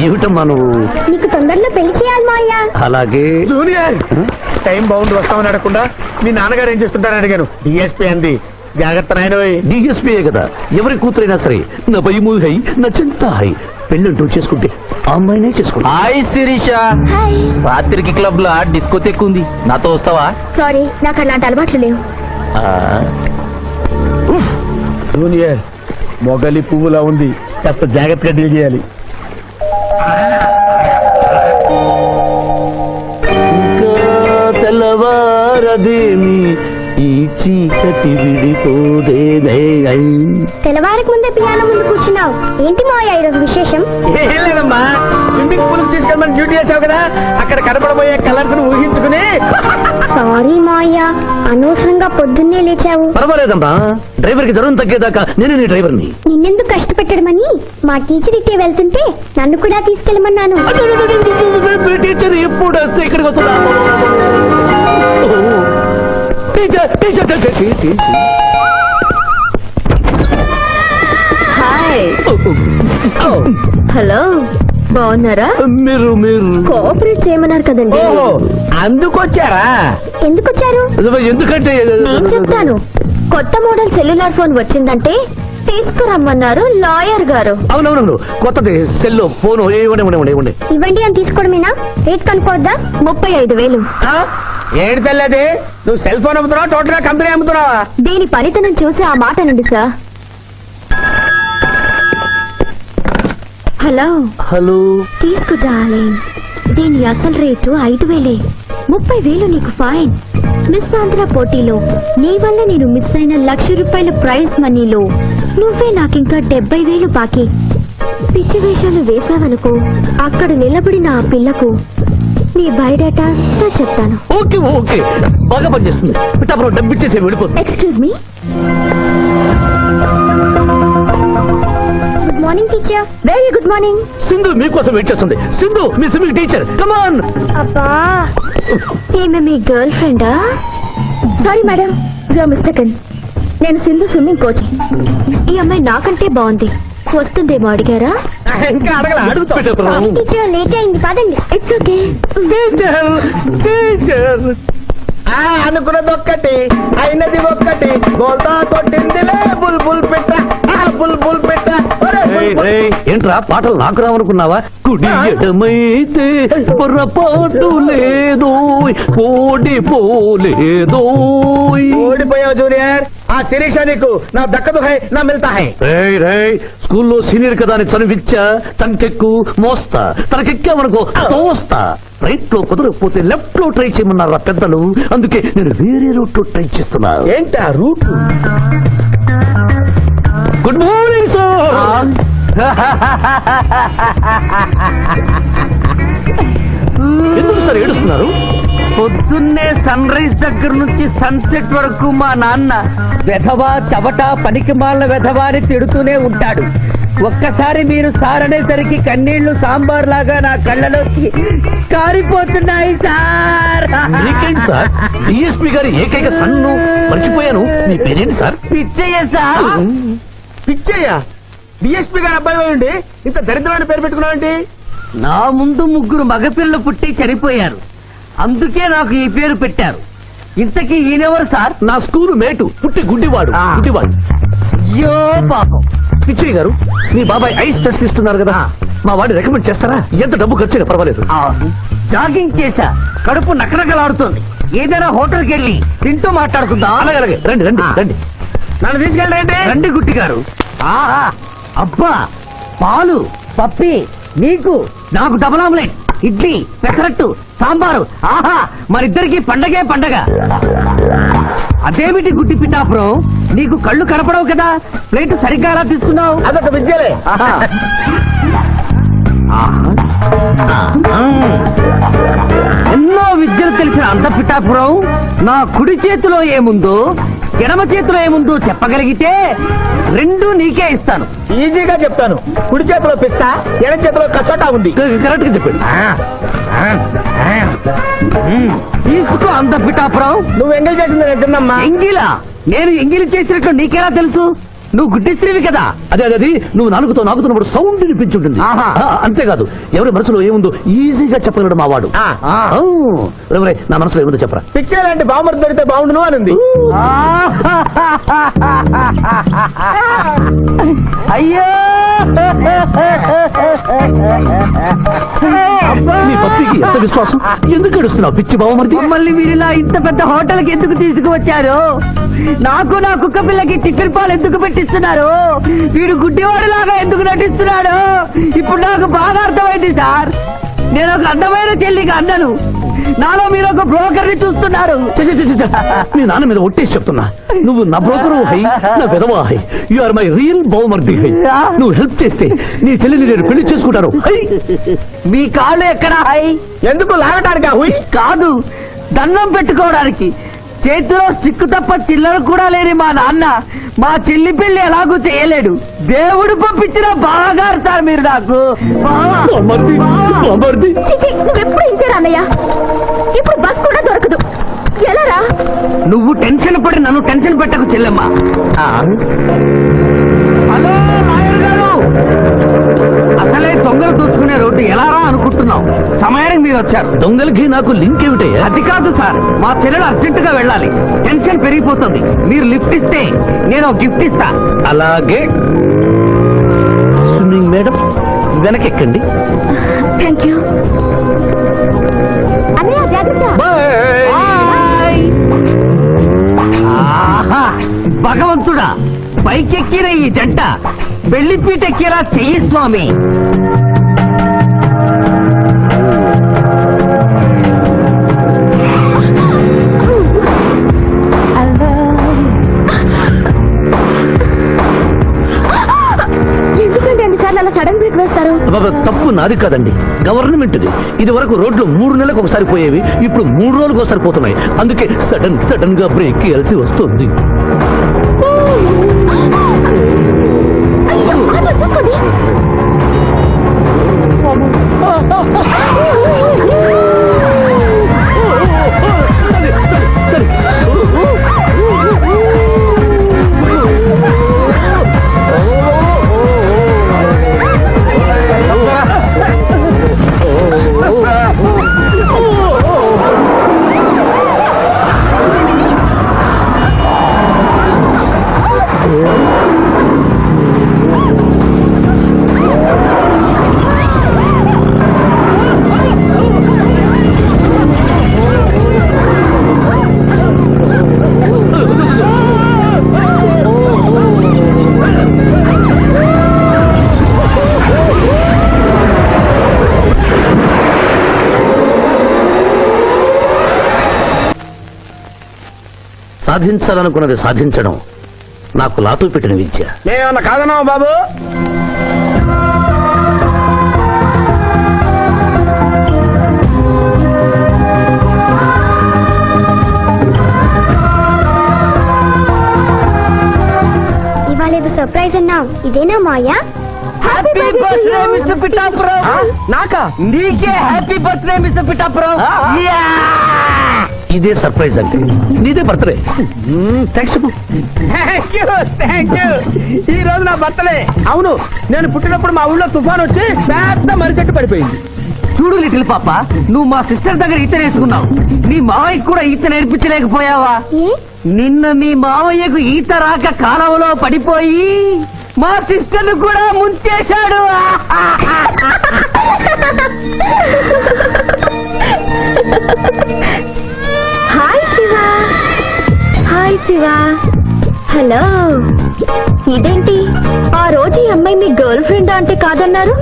ఏమిటమ్మా నువ్వు? నీకు తొందరలో పెళ్లి చేయాలి మాయా. అలాగే. జూనియర్, టైం బాగుంది వస్తామని అడగకుండా మీ నాన్నగారు ఏం చేస్తుంటారని అడిగాను. డిఎస్పీ అంది. జాగ్రత్త నాయన. డిఎస్పీ కదా, ఎవరి కూతురైనా సరే నా భయము హై, నా చింత హై. పెళ్ళంటూ చేసుకుంటే ఆ అమ్మాయినే చేసుకుంటా. Hi Sirisha, hi. రాత్రికి క్లబ్ లో డిస్కోతెక్ ఉంది, నాతో వస్తావా? సారీ, నాకు అలాంటి అలవాట్లు లేవు. జూనియర్, మొగలి పువ్వులా ఉంది, కాస్త జాగ్రత్తగా డీల్ చేయాలి. తెల్లవారదేమి ఈ చీకటి విడిపోదే. తెల్లవారికి ముందే పియానో ముందు కూర్చున్నావు. ఏంటి మాయా ఈరోజు విశేషం? ఏం లేదమ్మా, స్విమ్మింగ్ పూల్ తీసుకెళ్ళమని డ్యూటీ చేసావు కదా, అక్కడ కనపడబోయే కలర్స్ ఊహించుకుని. సారీ మాయా, అనవసరంగా పొద్దున్నే లేచావు. పర్వాలేదమ్మా, డ్రైవర్ కి జ్వరం తగ్గేదాకా నేనే నీ డ్రైవర్ని. నిన్నెందుకు కష్టపెట్టడమని మా టీచర్ ఇట్టే వెళ్తుంటే నన్ను కూడా తీసుకెళ్ళమన్నాను. టీచర్ ఎప్పుడు ఇక్కడికి వస్తుందా? హాయ్. హలో, బాగున్నారా? మీరు కోఆపరేట్ చేయమన్నారు కదండి. ఓహో, అందుకొచ్చారా? ఎందుకు వచ్చారు? ఎందుకంటే నేను చెప్తాను. కొత్త మోడల్ సెల్యులార్ ఫోన్ వచ్చిందంటే తీసుకురమ్మన్నారు లాయర్ గారు. అవునవును, కొత్తది సెల్లో ఫోన్. ఇవ్వండి. ఇవ్వండి అని తీసుకోవడమేనా? రేట్ కనుక్కోవద్దా? 35,000. ఏడు తెల్లది, నువ్వు సెల్ ఫోన్ అమ్ముతున్నావా, టోటల్ గా కంపెనీ అమ్ముతున్నావా? దీని పనితనం చూసి ఆ మాట నండి సార్. హలో, తీసుకో డార్లింగ్. దీని అసలు రేటు 5,000. 30,000 నీకు ఫైన్. మిస్ ఆంధ్ర పోటీలో నీ వల్ల నేను మిస్ అయిన ₹1,00,000 ప్రైజ్ మనీలో నువ్వే నాకింకా 70,000 బాకీ. పిచ్చి వేషాలు వేసావనుకో, అక్కడ నిలబడిన ఆ పిల్లకు నీ బయోడేటా అంతా చెప్తాను. ఓకే, బాగా పనిచేస్తుంది. పిఠాపురం డబ్బిచ్చేసి వెళ్ళిపో. Excuse me. Good morning teacher. Very good morning. Sindhu మీకోసం వెయిట్ చేస్తుంది. సింధు, మీ స్విమ్మింగ్ టీచర్. కమాన్. అబ్బా, ఈమె మీ గర్ల్ ఫ్రెండా? Sorry madam, you are mistaken. నేను సింధు స్విమ్మింగ్ కోచ్. ఈ అమ్మాయి నాకంటే బాగుంది, వస్తుందేమో అడిగారా? ఇంకా అడగల అడుగుతా టీచర్ లేట్ అయింది పదండి. It's okay. అనుకున్నది ఒక్కటి అయినది ఒక్కటి బోల్తా కొట్టిందిలే బుల్బుల్ పెట్ట బుల్బుల్ పెట్ట. ఏంట్రా పాటలు నాకు రావనుకున్నావా? కుడి ఎడమైతే పొరపాటు లేదో ఓడిపోలేదో. ఓడిపోయావు జూనియర్, ఆ శిరీష నీకు నా దక్కదు హై నా మిల్తా హై. స్కూల్లో సీనియర్ కదా అని చనివిచ్చా చంకెక్కు మోస్తా, తనకెక్కామనుకో తోస్తా. రైట్ లో కుదరకపోతే లెఫ్ట్ లో ట్రై చేయమన్నారు పెద్దలు, అందుకే నేను వేరే రూట్ లో ట్రై చేస్తున్నా. ఏంటి ఆ రూట్? Good morning sir. ఎందుకు సార్ ఏడుస్తున్నారు? పొద్దున్నే సన్ రైజ్ దగ్గర నుంచి సన్సెట్ వరకు మా నాన్న వెధవా చవట పనికి మాలిన వెధవా అని తిడుతూనే ఉంటాడు. ఒక్కసారి మీరు సార్ అనేసరికి కన్నీళ్లు సాంబార్ లాగా నా కళ్ళలోకి కారిపోతున్నాయి సార్. మీకేంటి సార్, డిఎస్పీ గారి ఏకైక సన్ను మర్చిపోయాను. మీ పేరేంటి sir? Pichayya sir. Pichayya DSP గారు అబ్బాయి ఉండి ఇంత దరిద్రమైన పేరు పెట్టుకున్నావంటి? నా ముందు 3 మగపిల్లలు పుట్టి చనిపోయారు, అందుకే నాకు ఈ పేరు పెట్టారు. ఇంతకీ ఈయనెవరు సార్? నా స్కూలు మేటు, పుట్టి గుడ్డివాడు. అయ్యో పాపం. పిచ్చయ్య గారు, మీ బాబాయ్ ఐస్ టెస్ట్ ఇస్తున్నారు కదా, మా వాడిని రికమెండ్ చేస్తారా? ఎంత డబ్బు ఖర్చు పర్వాలేదు. జాగింగ్ చేశా, కడుపు నకనకలాడుతోంది. ఏదైనా హోటల్కి వెళ్ళి తింటూ మాట్లాడుకుందాం. అలాగే రండి రండి రండి. నన్ను తీసుకెళ్ళండి. రండి గుట్టి గారు. ఆహా, అబ్బా, పాలు పప్పి నీకు, నాకు డబుల్ ఆమ్లెట్, ఇడ్లీ పెసరట్టు సాంబారు. ఆహా, మరిద్దరికి పండగే పండగ. అదేమిటి గుడ్డి పిఠాపురం, నీకు కళ్ళు కనపడవు కదా, ప్లేట్ సరిగ్గా ఎలా తీసుకున్నావు? అదొక విద్యలే. ఎన్నో విద్యలు తెలిసిన అంత పిఠాపురం నా కుడి చేతిలో ఏముందో ఎడమ చేతిలో ఏముందో చెప్పగలిగితే 2 నీకే ఇస్తాను. ఈజీగా చెప్తాను. కుడి చేతిలో పిస్తా, ఎడం చేతిలో కసోటా ఉంది. కరెక్ట్ గా చెప్పండి. తీసుకో అంత పిఠాపురం. నువ్వు ఎంగిల్ చేసింది నేను తిన్నమ్మా. ఎంగిలా? నేను ఎంగిలి చేసినట్లు నీకెలా తెలుసు? నువ్వు గుడ్డిస్త్రీవి కదా. అదే అది నువ్వు నాకుతున్నప్పుడు సౌండ్ వినిపించుంటుంది. ఆహా. అంతేకాదు, ఎవరి మనసులో ఏముందో ఈజీగా చెప్పగలడు మా వాడు. నా మనసులో ఏముందో చెప్పరా? పిక్చర్ లాంటి బాంబర్ దొరికితే బాగుండును అని ఉంది. అయ్యో నీ పప్పికి ఎంత విశ్వాసం, ఎందుకు ఏడుస్తున్నావు పిచ్చి బావమరిది? మమ్మల్ని వీరిలా ఇంత పెద్ద హోటల్కి ఎందుకు తీసుకువచ్చారు? నాకు నా కుక్క పిల్లకి టిఫిన్ పాలు ఎందుకు పెట్టిస్తున్నారు? వీడు గుడ్డివాడిలాగా ఎందుకు నటిస్తున్నాడు? ఇప్పుడు నాకు బాగా అర్థమైంది సార్. నేను ఒక అందమైన చెల్లికి అన్నను, నాలో మీరు ఒక బ్రోకర్ ని చూస్తున్నారు. మీ నాన్న మీద ఒట్టేసి చెప్తున్నా, నువ్వు నా బ్రోకరు హై, నా విధవా హై. యు ఆర్ మై రియల్ బహుమర్ది హై. నువ్వు హెల్ప్ చేస్తే నీ చెల్లిని నేను పెళ్లి చేసుకుంటాను. మీ కాళ్ళు ఎక్కడా హై? ఎందుకు లాగటానికా? హుయ్ కాదు, దండం పెట్టుకోవడానికి. చేతిలో స్టిక్ తప్ప చిల్లర కూడా లేని మా నాన్న మా చెల్లి పెళ్లి ఎలాగూ చేయలేడు. దేవుడు పంపించిన బాగా సార్ మీరు నాకు. నువ్వెప్పుడు ఇంతేరా అన్నయ్య? ఇప్పుడు బస్ కూడా దొరకదు, ఎలా రా? నువ్వు టెన్షన్ పడి నన్ను టెన్షన్ పెట్టకు చెల్లెమ్మా. హలో లాయర్ గారు, అసలే దొంగలు దోచుకునే రోడ్డు ఎలా రా అనుకుంటున్నావు? సమయానికి మీరు వచ్చారు. దొంగలకి నాకు లింక్ ఏమిటయ్యా? అది కాదు సార్, మా చెల్లెలు అర్జెంట్ గా వెళ్ళాలి, టెన్షన్ పెరిగిపోతుంది. మీరు లిఫ్ట్ ఇస్తే నేను గిఫ్ట్ ఇస్తా. అలాగే. స్విమ్మింగ్ మేడం వెనకెక్కండి. థ్యాంక్ యూ అన్నయ్య, జాగ్రత్త. బాయ్. ఆహా, భగవంతుడా, పైకెక్కిన ఈ జంట పెళ్లిపీటెక్కేలా చెయ్యి స్వామి. ఎందుకంటే అన్నిసార్లు అలా సడన్ బ్రేక్ వేస్తారు? తప్పు నాది కాదండి, గవర్నమెంట్ది. ఇది వరకు రోడ్లు 3 నెలలకు ఒకసారి పోయేవి, ఇప్పుడు 3 రోజులకు ఒకసారి పోతున్నాయి. అందుకే సడన్ గా బ్రేక్ వేయాల్సి వస్తుంది. అయ్యో, ఆటో చూసుకోండి. సరే సాధించాలనుకున్నది సాధించడం నాకు లాతూ పెట్టిన విద్య. నేనేమన్నా కాదన్నావా బాబు? ఇవాళ ఏదో సర్ప్రైజ్ అన్నావు, ఇదేనా Maya? Happy birthday mister Pithapuram. నాకా? నీకే హ్యాపీ బర్త్డే మిస్టర్ పిఠాపురం. ఇదే సర్ప్రైజ్ అంటే. నీదే బర్త్డే. థ్యాంక్స్ చెప్పు. Thank you. ఈ రోజు నా బర్త్డే. అవును, నేను పుట్టినప్పుడు మా ఊళ్ళో తుఫాన్ వచ్చి పెద్ద మర్రి చెట్టు పడిపోయింది. చూడు లిటిల్ పాప, నువ్వు మా సిస్టర్ దగ్గర ఈత నేర్చుకున్నావు. నీ మావయ్యకు కూడా ఈత నేర్పించలేకపోయావా? ఏ? నిన్న మీ మావయ్యకు ఈత రాక కాలంలో పడిపోయి మా సిస్టర్ ను కూడా ముంచేశాడు. Hi Shiva. Hi Shiva. Hello. ఇదేంటి ఆ రోజు ఈ అమ్మాయి మీ గర్ల్ ఫ్రెండ్ అంటే కాదన్నారు?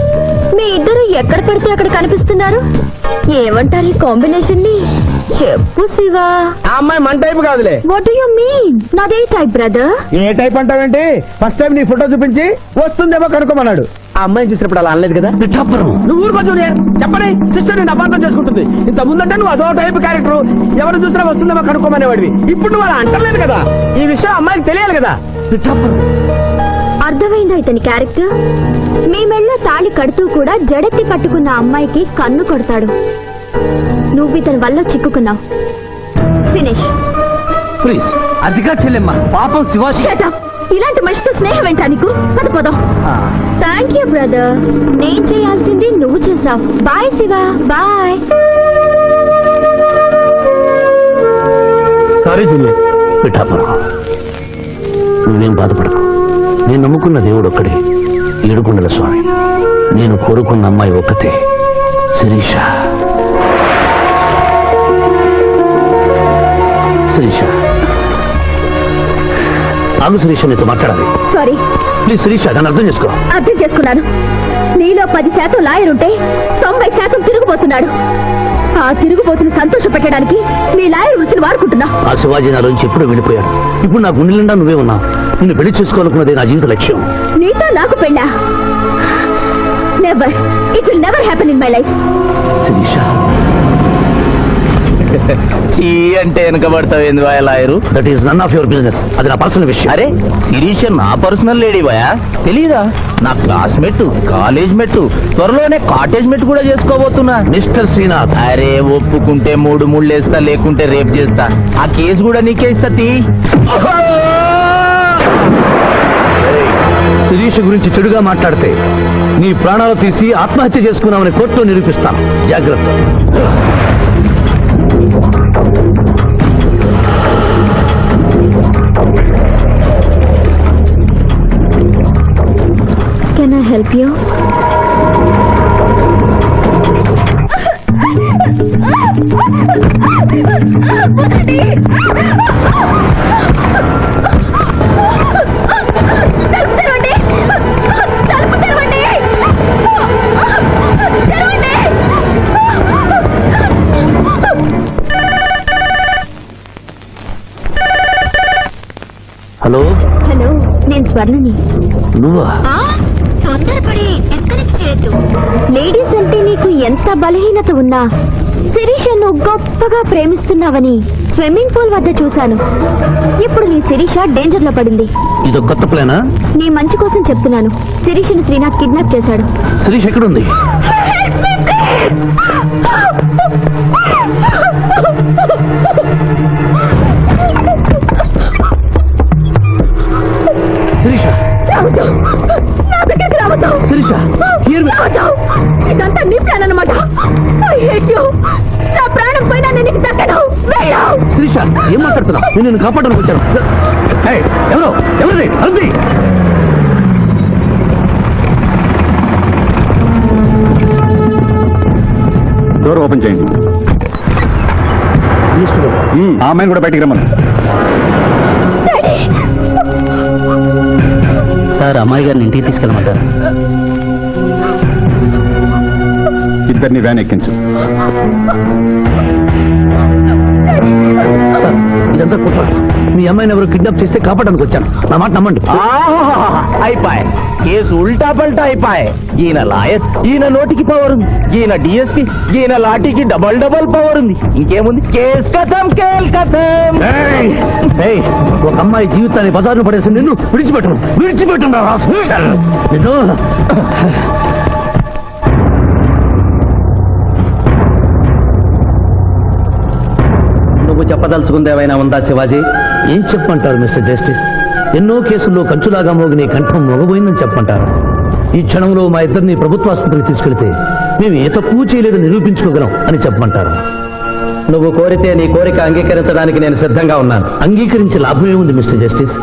మీ ఇద్దరు ఎక్కడ పడితే అక్కడ కనిపిస్తున్నారు. ఏమంటారు ఈ కాంబినేషన్ ని? చెప్పు శివ. ఆ అమ్మాయి మన టైప్ కాదులే. What do you mean? నాదే టైప్ బ్రదర్. ఏ టైప్ అంటావేంటి? ఫస్ట్ టైం నీ ఫోటో చూపించి వస్తుందేమో కనుక్కోమన్నాడు. ఆ అమ్మాయిని చూసినప్పుడు అలా అనలేదు కదా. పిఠాపురం. నువ్వు ఊరుకో జూనియర్. చెప్పని సిస్టర్ నేను అపార్థం చేసుకుంటుంది. ఇంత ముందంటే నువ్వు అదో టైప్ క్యారెక్టర్, ఎవరు చూసినా వస్తుందేమో కనుక్కోమనేవాడివి. ఇప్పుడు నువ్వు అలా అంటలేదు కదా. ఈ విషయం అమ్మాయికి తెలియాలి కదా. పిఠాపురం. అర్థమైందా ఇతని క్యారెక్టర్? మీ మెళ్ళ తాళి కడుతూ కూడా జడెత్తి పట్టుకున్న అమ్మాయికి కన్ను కొడతాడు. నువ్వు ఇతని వల్ల చిక్కుకున్నావు. ఫినిష్. ప్లీజ్. అదిగా చెల్లెమ్మ, పాపం శివాజీ. Shut up. ఇలాంటి మనిషితో స్నేహం ఏంటా నీకు? పదపోదాం. Thank you brother. నేను చేయాల్సింది నువ్వు చేసావు. Bye Shiva. Bye. Sorry junior. Pithapuram, నువ్వేం బాధపడకు. నేను నమ్ముకున్న దేవుడు ఒక్కడే, ఏడుకొండల స్వామి. నేను కోరుకున్న అమ్మాయి ఒక్కతే, శిరీష. శిరీష, ఆగు శిరీష, నీతో మాట్లాడాలి. సారీ. ప్లీజ్ శిరీష, నన్ను అర్థం చేసుకో. అర్థం చేసుకున్నాను. నీలో 10% లాయర్ ఉంటే 90% తిరుగుబోతున్నాడు. ఆ తిరుగుబోతుని సంతోష పెట్టడానికి నీ లాయర్ వృత్తిని వాడుకుంటున్నా. ఆ శివాజీ నాలోంచి ఎప్పుడూ వెళ్ళిపోయాడు. ఇప్పుడు నా గుండె నిండా నువ్వే ఉన్నావు. నిన్ను పెళ్లి చేసుకోవాలనుకున్నదే నా జీవిత లక్ష్యం. నీతో నాకు పెళ్ళా? Never. It will never happen in my life. Sirisha, చీ అంటే వెనకబడతావు lawyer. That is none of your business. అది నా పర్సనల్ విషయం. అరే శిరీష నా పర్సనల్ లేడీ బాయా, తెలీదా? నా క్లాస్మేట్, కాలేజ్ మెట్, త్వరలోనే కాటేజ్ మెట్ కూడా చేసుకోబోతున్నా. మిస్టర్ శ్రీనాథ్. అరే ఒప్పుకుంటే 3 ముళ్ళేస్తా, లేకుంటే రేప్ చేస్తా. ఆ కేసు కూడా నీకే ఇస్తా. శిరీష గురించి చెడుగా మాట్లాడితే నీ ప్రాణాలు తీసి ఆత్మహత్య చేసుకున్నామని కోర్టులో నిరూపిస్తాను. జాగ్రత్త. Can I help you? Hello. Hello, నేను స్వర్ణని. నువ్వా? తొందరపడి డిస్కనెక్ట్ చేయొద్దు. లేడీస్ అంటే నీకు ఎంత బలహీనత ఉన్నా శిరీషను గొప్పగా ప్రేమిస్తున్నావని స్విమ్మింగ్ పూల్ వద్ద చూశాను. ఇప్పుడు నీ శిరీష డేంజర్ లో పడింది. ఇదో కొత్త ప్లానా? నీ మంచి కోసం చెప్తున్నాను. శిరీషను శ్రీనాథ్ కిడ్నాప్ చేశాడు. శిరీష్ ఎక్కడుంది? శిరీష, శిరీష, ఇదంతా నీ ప్లాన్ అన్నమాట. I hate you. నా ప్రాణం పోయినా నేను నీకు దక్కను. వెళ్ళు. శిరీష, ఏం మాట్లాడుతున్నావు? నేను నిన్ను కాపాడడానికి వచ్చాను. ఏయ్, ఎవరు? ఎవరిది? అరుంది. డోర్ ఓపెన్ చేయండి. ఆ అమ్మాయిని కూడా బయటికి రమ్మను. సార్, అమ్మాయి గారిని ఇంటికి తీసుకెళ్ళమంటారు. ఇద్దరిని వ్యాన్ ఎక్కించు. సార్, ఇదంతా కుట్ర. మీ అమ్మాయిని ఎవరు కిడ్నాప్ చేస్తే కాపాడడానికి వచ్చాను. నా మాట నమ్మండి. అయిపోయి కేసు ఉల్టా పల్టా అయిపోయి. ఈయన లాయర్, ఈయన నోటికి పవర్ ఉంది, ఈయన డిఎస్పీ, ఈయన లాఠీకి డబల్ పవర్ ఉంది. ఇంకేముంది? కేస్ కథం, కేల్ కథం. ఏయ్! ఏయ్! ఒక అమ్మాయి జీవితాన్ని బజార్ను పడేసి నిన్ను విడిచిపెట్టున్నా నిన్ను. నువ్వు చెప్పదలుచుకుంది ఏమైనా ఉందా శివాజీ? ఏం చెప్పమంటారు మిస్టర్ జస్టిస్? ఎన్నో కేసుల్లో కంచులాగా మోగిన కంఠం మొగబోయిందని చెప్పంటారు. ఈ క్షణంలో మా ఇద్దరిని ప్రభుత్వ ఆసుపత్రికి తీసుకెళ్తే మేము ఏ తక్కువ చేయలేదని నిరూపించుకోగలం అని చెప్పమంటారు. నువ్వు కోరితే నీ కోరిక అంగీకరించడానికి నేను సిద్ధంగా ఉన్నాను. అంగీకరించే లాభమే ఉంది మిస్టర్ జస్టిస్.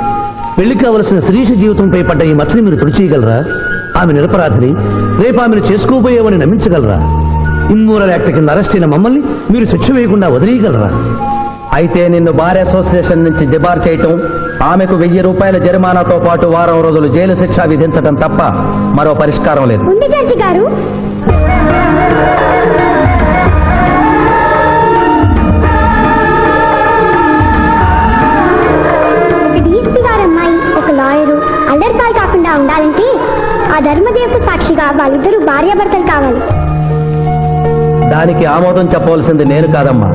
పెళ్లి కావలసిన శిరీష జీవితంపై పడ్డ ఈ మచ్చని మీరు తుడిచేయగలరా? ఆమె నిరపరాధిని, రేపు ఆమెను చేసుకోబోయేవని నమ్మించగలరా? ఇమ్మోరల్ యాక్ట్ కింద అరెస్ట్ అయిన మమ్మల్ని మీరు శిక్ష వేయకుండా వదిలేయగలరా? అయితే నిన్ను బార్ అసోసియేషన్ నుంచి డిబార్ చేయటం, ఆమెకు 1000 రూపాయల జరిమానాతో పాటు వారం రోజులు జైలు శిక్ష విధించటం తప్ప మరో పరిష్కారం లేదు. ఉంది జడ్జి గారు. ఒక డీఎస్పీ గారు అమ్మాయి, ఒక లాయరు అల్లరిపాలు కాకుండా ఉండాలంటే ఆ ధర్మదేవత సాక్షిగా వాళ్ళిద్దరూ భార్యాభర్తలు కావాలి. దానికి ఆమోదం చెప్పవలసింది నేను కాదమ్మా,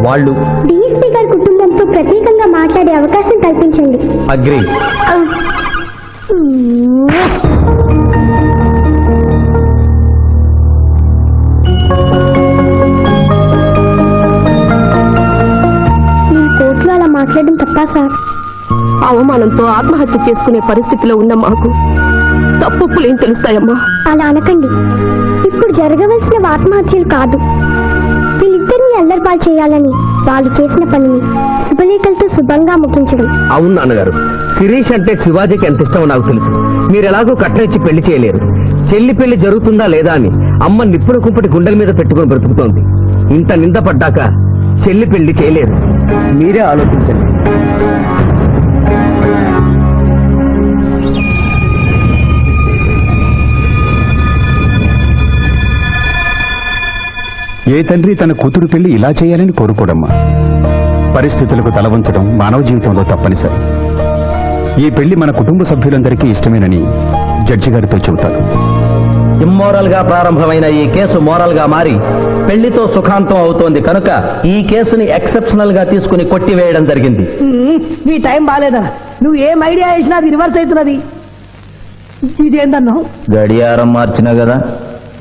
వాళ్ళు. డీఎస్పీ గారి కుటుంబంతో ప్రత్యేకంగా మాట్లాడే అవకాశం కల్పించండి. అగ్రి. నేను కోర్టులో అలా మాట్లాడడం తప్పా సార్? అవమానంతో ఆత్మహత్య చేసుకునే పరిస్థితిలో ఉన్న మాకు తప్పులేం తెలుస్తాయమ్మా? అలా అనకండి. ఇప్పుడు జరగవలసిన ఆత్మహత్యలు కాదు, వీళ్ళిద్దరిని అల్లరిపాలు చేయాలని వాళ్ళు చేసిన పనిని శుభలేఖలతో శుభంగా ముగించడం. అవును నాన్నగారు, శిరీష్ అంటే శివాజీకి ఎంత ఇష్టమో నాకు తెలుసు. మీరు ఎలాగో కట్టించి పెళ్లి చేయలేరు. చెల్లి పెళ్లి జరుగుతుందా లేదా అని అమ్మ నిప్పుల కుంపటి గుండెల మీద పెట్టుకుని బ్రతుకుతోంది. ఇంత నింద పడ్డాక చెల్లి పెళ్లి చేయలేరు. మీరే ఆలోచించండి. ఏ తండ్రి తన కూతురు పెళ్లి ఇలా చేయాలని కోరుకోడమ్మా. పరిస్థితులకు తల వంచడం మానవ జీవితంలో తప్పనిసరి. ఈ పెళ్లి మన కుటుంబ సభ్యులందరికీ ఇష్టమేనని జడ్జి గారితో చెబుతారు. ఇమ్మోరల్ గా ప్రారంభమైన ఈ కేసు మోరల్ గా మారి పెళ్లితో సుఖాంతం అవుతోంది కనుక ఈ కేసుని ఎక్సెప్షనల్ గా తీసుకుని కొట్టివేయడం జరిగింది. నీ టైం బాలేదా? నువ్వు ఏం ఐడియా వేసినా అది రివర్స్ అవుతున్నది. ఇదేందన్నావు? గడియారం మార్చినా కదా,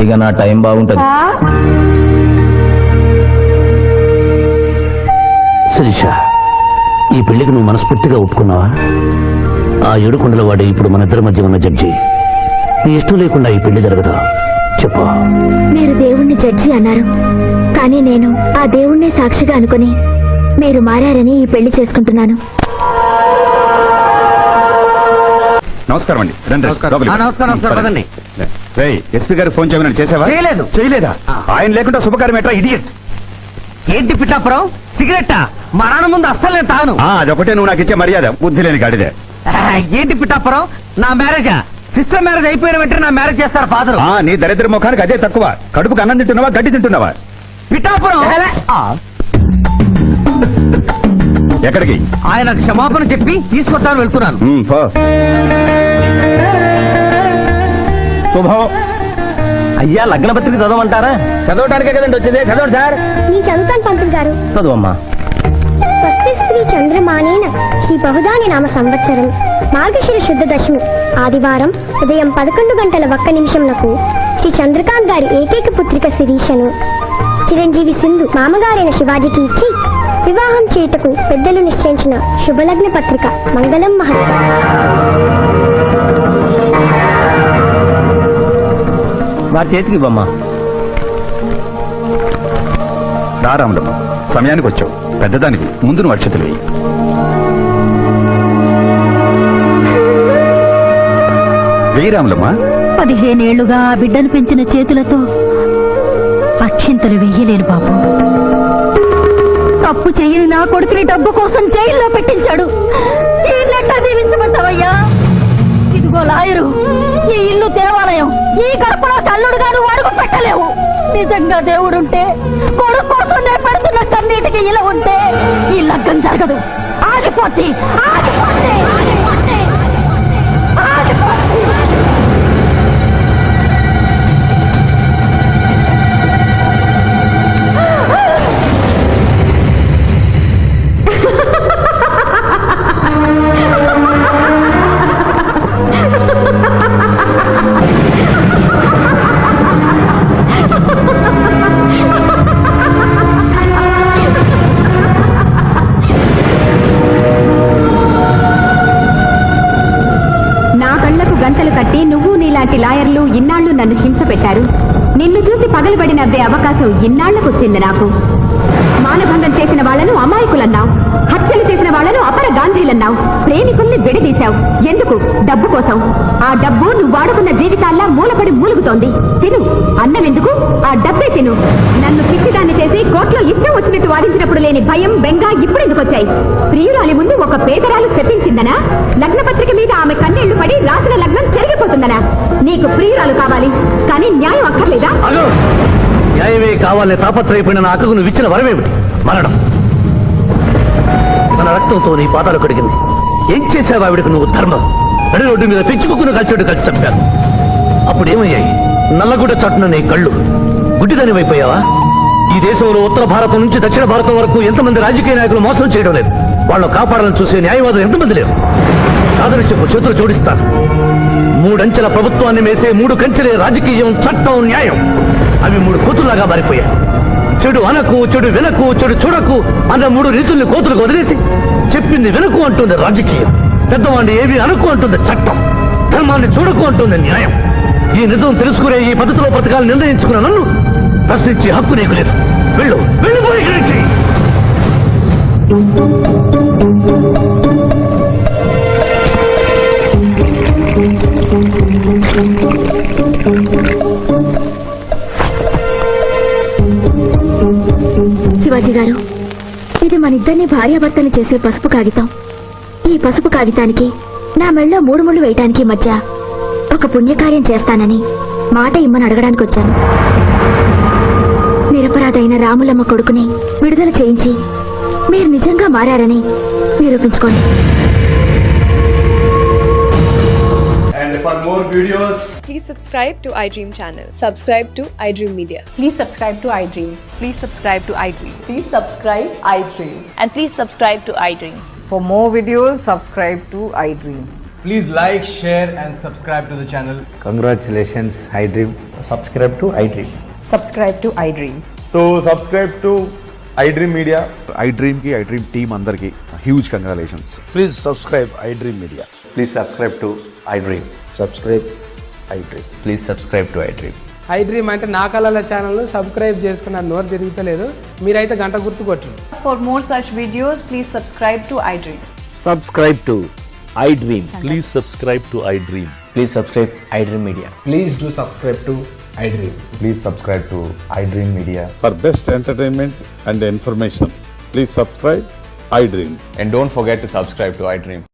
ఇక నా టైం బాగుంటది. శిరీష, ఈ పెళ్లికి నువ్వు మనస్ఫూర్తిగా ఒప్పుకున్నావా? ఆ ఏడుకొండల వాడే ఇప్పుడు మన ఇద్దరి మధ్య ఉన్న జడ్జి. నీ ఇష్టం లేకుండా ఈ పెళ్లి జరగదా? చెప్పు. మీరు దేవుణ్ణి జడ్జి అన్నారు, కానీ నేను ఆ దేవుణ్ణి సాక్షిగా అనుకుని మీరు మారారని ఈ పెళ్లి చేసుకుంటున్నాను. నమస్కారం అండి. రండి, లోపలికి. నమస్కారం పదండి. రేయ్, ఎస్పీ గారు ఫోన్ చేయమని చేసావా? చేయలేదా? ఆయన లేకుండా శుభకార్యం ఎట్లా? ఇడియట్. ఏంటి పిఠాపురం? సిగరెట్టా? మా నాన్న ముందు అస్సలు నేను తాను. అదొకటే నువ్వు నాకు ఇచ్చే మర్యాద. బుద్ధి లేని గాడిదే. ఏంటి పిఠాపురం? నా మ్యారేజా? సిస్టర్ మ్యారేజ్ అయిపోయిన వెంటనే నా మ్యారేజ్ చేస్తారు ఫాదర్. నీ దరిద్ర ముఖానికి అదే తక్కువ. కడుపుకు అన్నం తింటున్నావా, గడ్డి తింటున్నావా? పిఠాపురం ఎక్కడికి? ఆయన క్షమాపణ చెప్పి తీసుకొస్తాను, వెళ్తున్నాను. పో. శుభం. అయ్యా, లగ్నపత్రిక చదవమంటారా? చదవడానికే కదండి వచ్చింది. చదవండి సార్. నీ చదువుతాను పంతులు గారు. చదువమ్మా. స్వస్తి శ్రీ చంద్రమానేన శ్రీ బహుదాని నామ సంవత్సరం మార్గశిర శుద్ధ దశమి ఆదివారం ఉదయం 11:01 శ్రీ చంద్రకాంత్ గారి ఏకైక పుత్రిక శిరీషను చిరంజీవి సింధు మామగారైన శివాజీకి ఇచ్చి వివాహం చేయుటకు పెద్దలు నిశ్చయించిన శుభలగ్న పత్రిక. మంగళం మహత్. వారి చేతికి ఇవ్వమ్మా. రారాములమ్మ, సమయానికి వచ్చావు. పెద్దదానికి ముందు నువ్వు అక్షతలు వేయి. వేయి రాములమ్మ. 15 ఏళ్లుగా ఆ బిడ్డను పెంచిన చేతులతో అక్షింతలు వెయ్యలేను బాబు. తప్పు చేయని నా కొడుకుని డబ్బు కోసం జైల్లో పెట్టించాడు. ఈయనెట్లా దీవించమంటావయ్యా? ఇదిగో లాయరు, ఈ ఇల్లు దేవాలయం, ఈ గడపలో కల్లుడుగా నువ్వు అడుగు పెట్టలేవు. నిజంగా దేవుడుంటే కొడుకు కోసం నేను పెడుతున్న కన్నీటికి ఇలా ఉంటే ఈ లగ్గం జరగదు. ఆగిపోతే ఆగిపోతే ఆగిపోతే ఆగిపోతే. గంటలు కట్టి నువ్వు నీలాంటి లాయర్లు ఇన్నాళ్లు నన్ను హింస పెట్టారు. నిన్ను చూసి పగలబడి నవ్వే అవకాశం ఇన్నాళ్లకొచ్చింది నాకు. మానభంగం చేసిన వాళ్లను అమాయకులన్నావు, హత్యలు చేసిన వాళ్లను అపర గాంధీలన్నావు, ప్రేమికుల్ని విడదీశావు. ఎందుకు? డబ్బు కోసం. ఆ డబ్బు నువ్వు వాడుకున్న జీవితాల్లా మూలపడి మూలుగుతోంది. తిను. అన్నమెందుకు? ఆ డబ్బే తిను. నన్ను పిచ్చిదాన్ని చేసి కోర్టులో ఇష్టం వచ్చినట్టు వాదించినప్పుడు లేని భయం, బెంగ ఇప్పుడెందుకు వచ్చాయి? ప్రియురాలి ముందు ఒక పేదరాలు శపించిందనా? లగ్నపత్రిక మీద ఆమె కన్నీళ్లు పడి రాసిన లగ్నం చెరిగిపోతుందనా? నీకు ప్రియురాలు కావాలి, కానీ న్యాయం అక్కర్లేదా? న్యాయమే కావాలని తాపత్రయపడిన నా అక్కకు నువ్వు ఇచ్చిన వరమేమిటి? మరణం. తన రక్తంతో నీ పాదాలు కడిగింది. ఏం చేశావు ఆవిడకు నువ్వు? ధర్మం. నడి రోడ్డు మీద పెంచుకుని కలిచెట్టు కలిసి చంపారు. అప్పుడేమయ్యాయి? నల్లగుడ్డ చాటున నీ కళ్ళు. గుడ్డిదానివైపోయావా? ఈ దేశంలో ఉత్తర భారతం నుంచి దక్షిణ భారతం వరకు ఎంతమంది రాజకీయ నాయకులు మోసం చేయడం లేదు. వాళ్ళు కాపాడాలని చూసే న్యాయవాదులు ఎంతమంది లేరు? కాదని చెప్పు, చేతులు జోడిస్తాను. 3 అంచెల ప్రభుత్వాన్ని మేసే 3 కంచెలే రాజకీయం, చట్టం, న్యాయం. అవి 3 కోతుల్లాగా మారిపోయాయి. చెడు అనకు, చెడు వినకు, చెడు చూడకు అన్న 3 రీతుల్ని కోతులకు వదిలేసి చెప్పింది వినకు అంటుంది రాజకీయం. పెద్దవాడిని ఏవి అనుకు అంటుంది చట్టం. ధర్మాన్ని చూడకు అంటుంది న్యాయం. ఈ నిజం తెలుసుకునే ఈ పద్ధతిలో బ్రతకాలను నిర్ణయించుకున్న నన్ను ప్రశ్నించే హక్కు నీకు లేదు. వెళ్ళు, వెళ్ళిపోయి ఇక్కడి నుంచి. శివాజీ గారు, ఇది మన ఇద్దరిని భార్యాభర్తలు చేసే పసుపు కాగితం. ఈ పసుపు కాగితానికి నా మెళ్ళో 3 ముళ్ళు వేయటానికి మధ్య ఒక పుణ్యకార్యం చేస్తానని మాట ఇమ్మని అడగడానికి వచ్చాను. నిరపరాధైన రాములమ్మ కొడుకుని విడుదల చేయించి మీరు నిజంగా మారారని నిరూపించుకోండి. And for more videos, please subscribe to iDream channel. Subscribe to iDream Media. Please subscribe to iDream. Please subscribe to iDream. Please subscribe iDream. And please subscribe to iDream. For more videos, subscribe to iDream. please like, share and subscribe to the channel. Congratulations, iDream. Subscribe to iDream. Subscribe to iDream. So subscribe to iDream Media. iDream ki iDream team andarki huge congratulations. Please subscribe iDream Media. Please subscribe to iDream. Subscribe iDream. Please subscribe to iDream. iDream అంటే నా కళల channel subscribe చేసుకున్న నోరు తిరుగుతలేదు. మీరైతే గంట గుర్తు కొట్టండి. For more such videos, please subscribe to iDream. Subscribe to iDream. Please subscribe to iDream. Please subscribe iDream Media. Please do subscribe to iDream. Please subscribe to iDream Media. For best entertainment and information, please subscribe iDream. And don't forget to subscribe to iDream.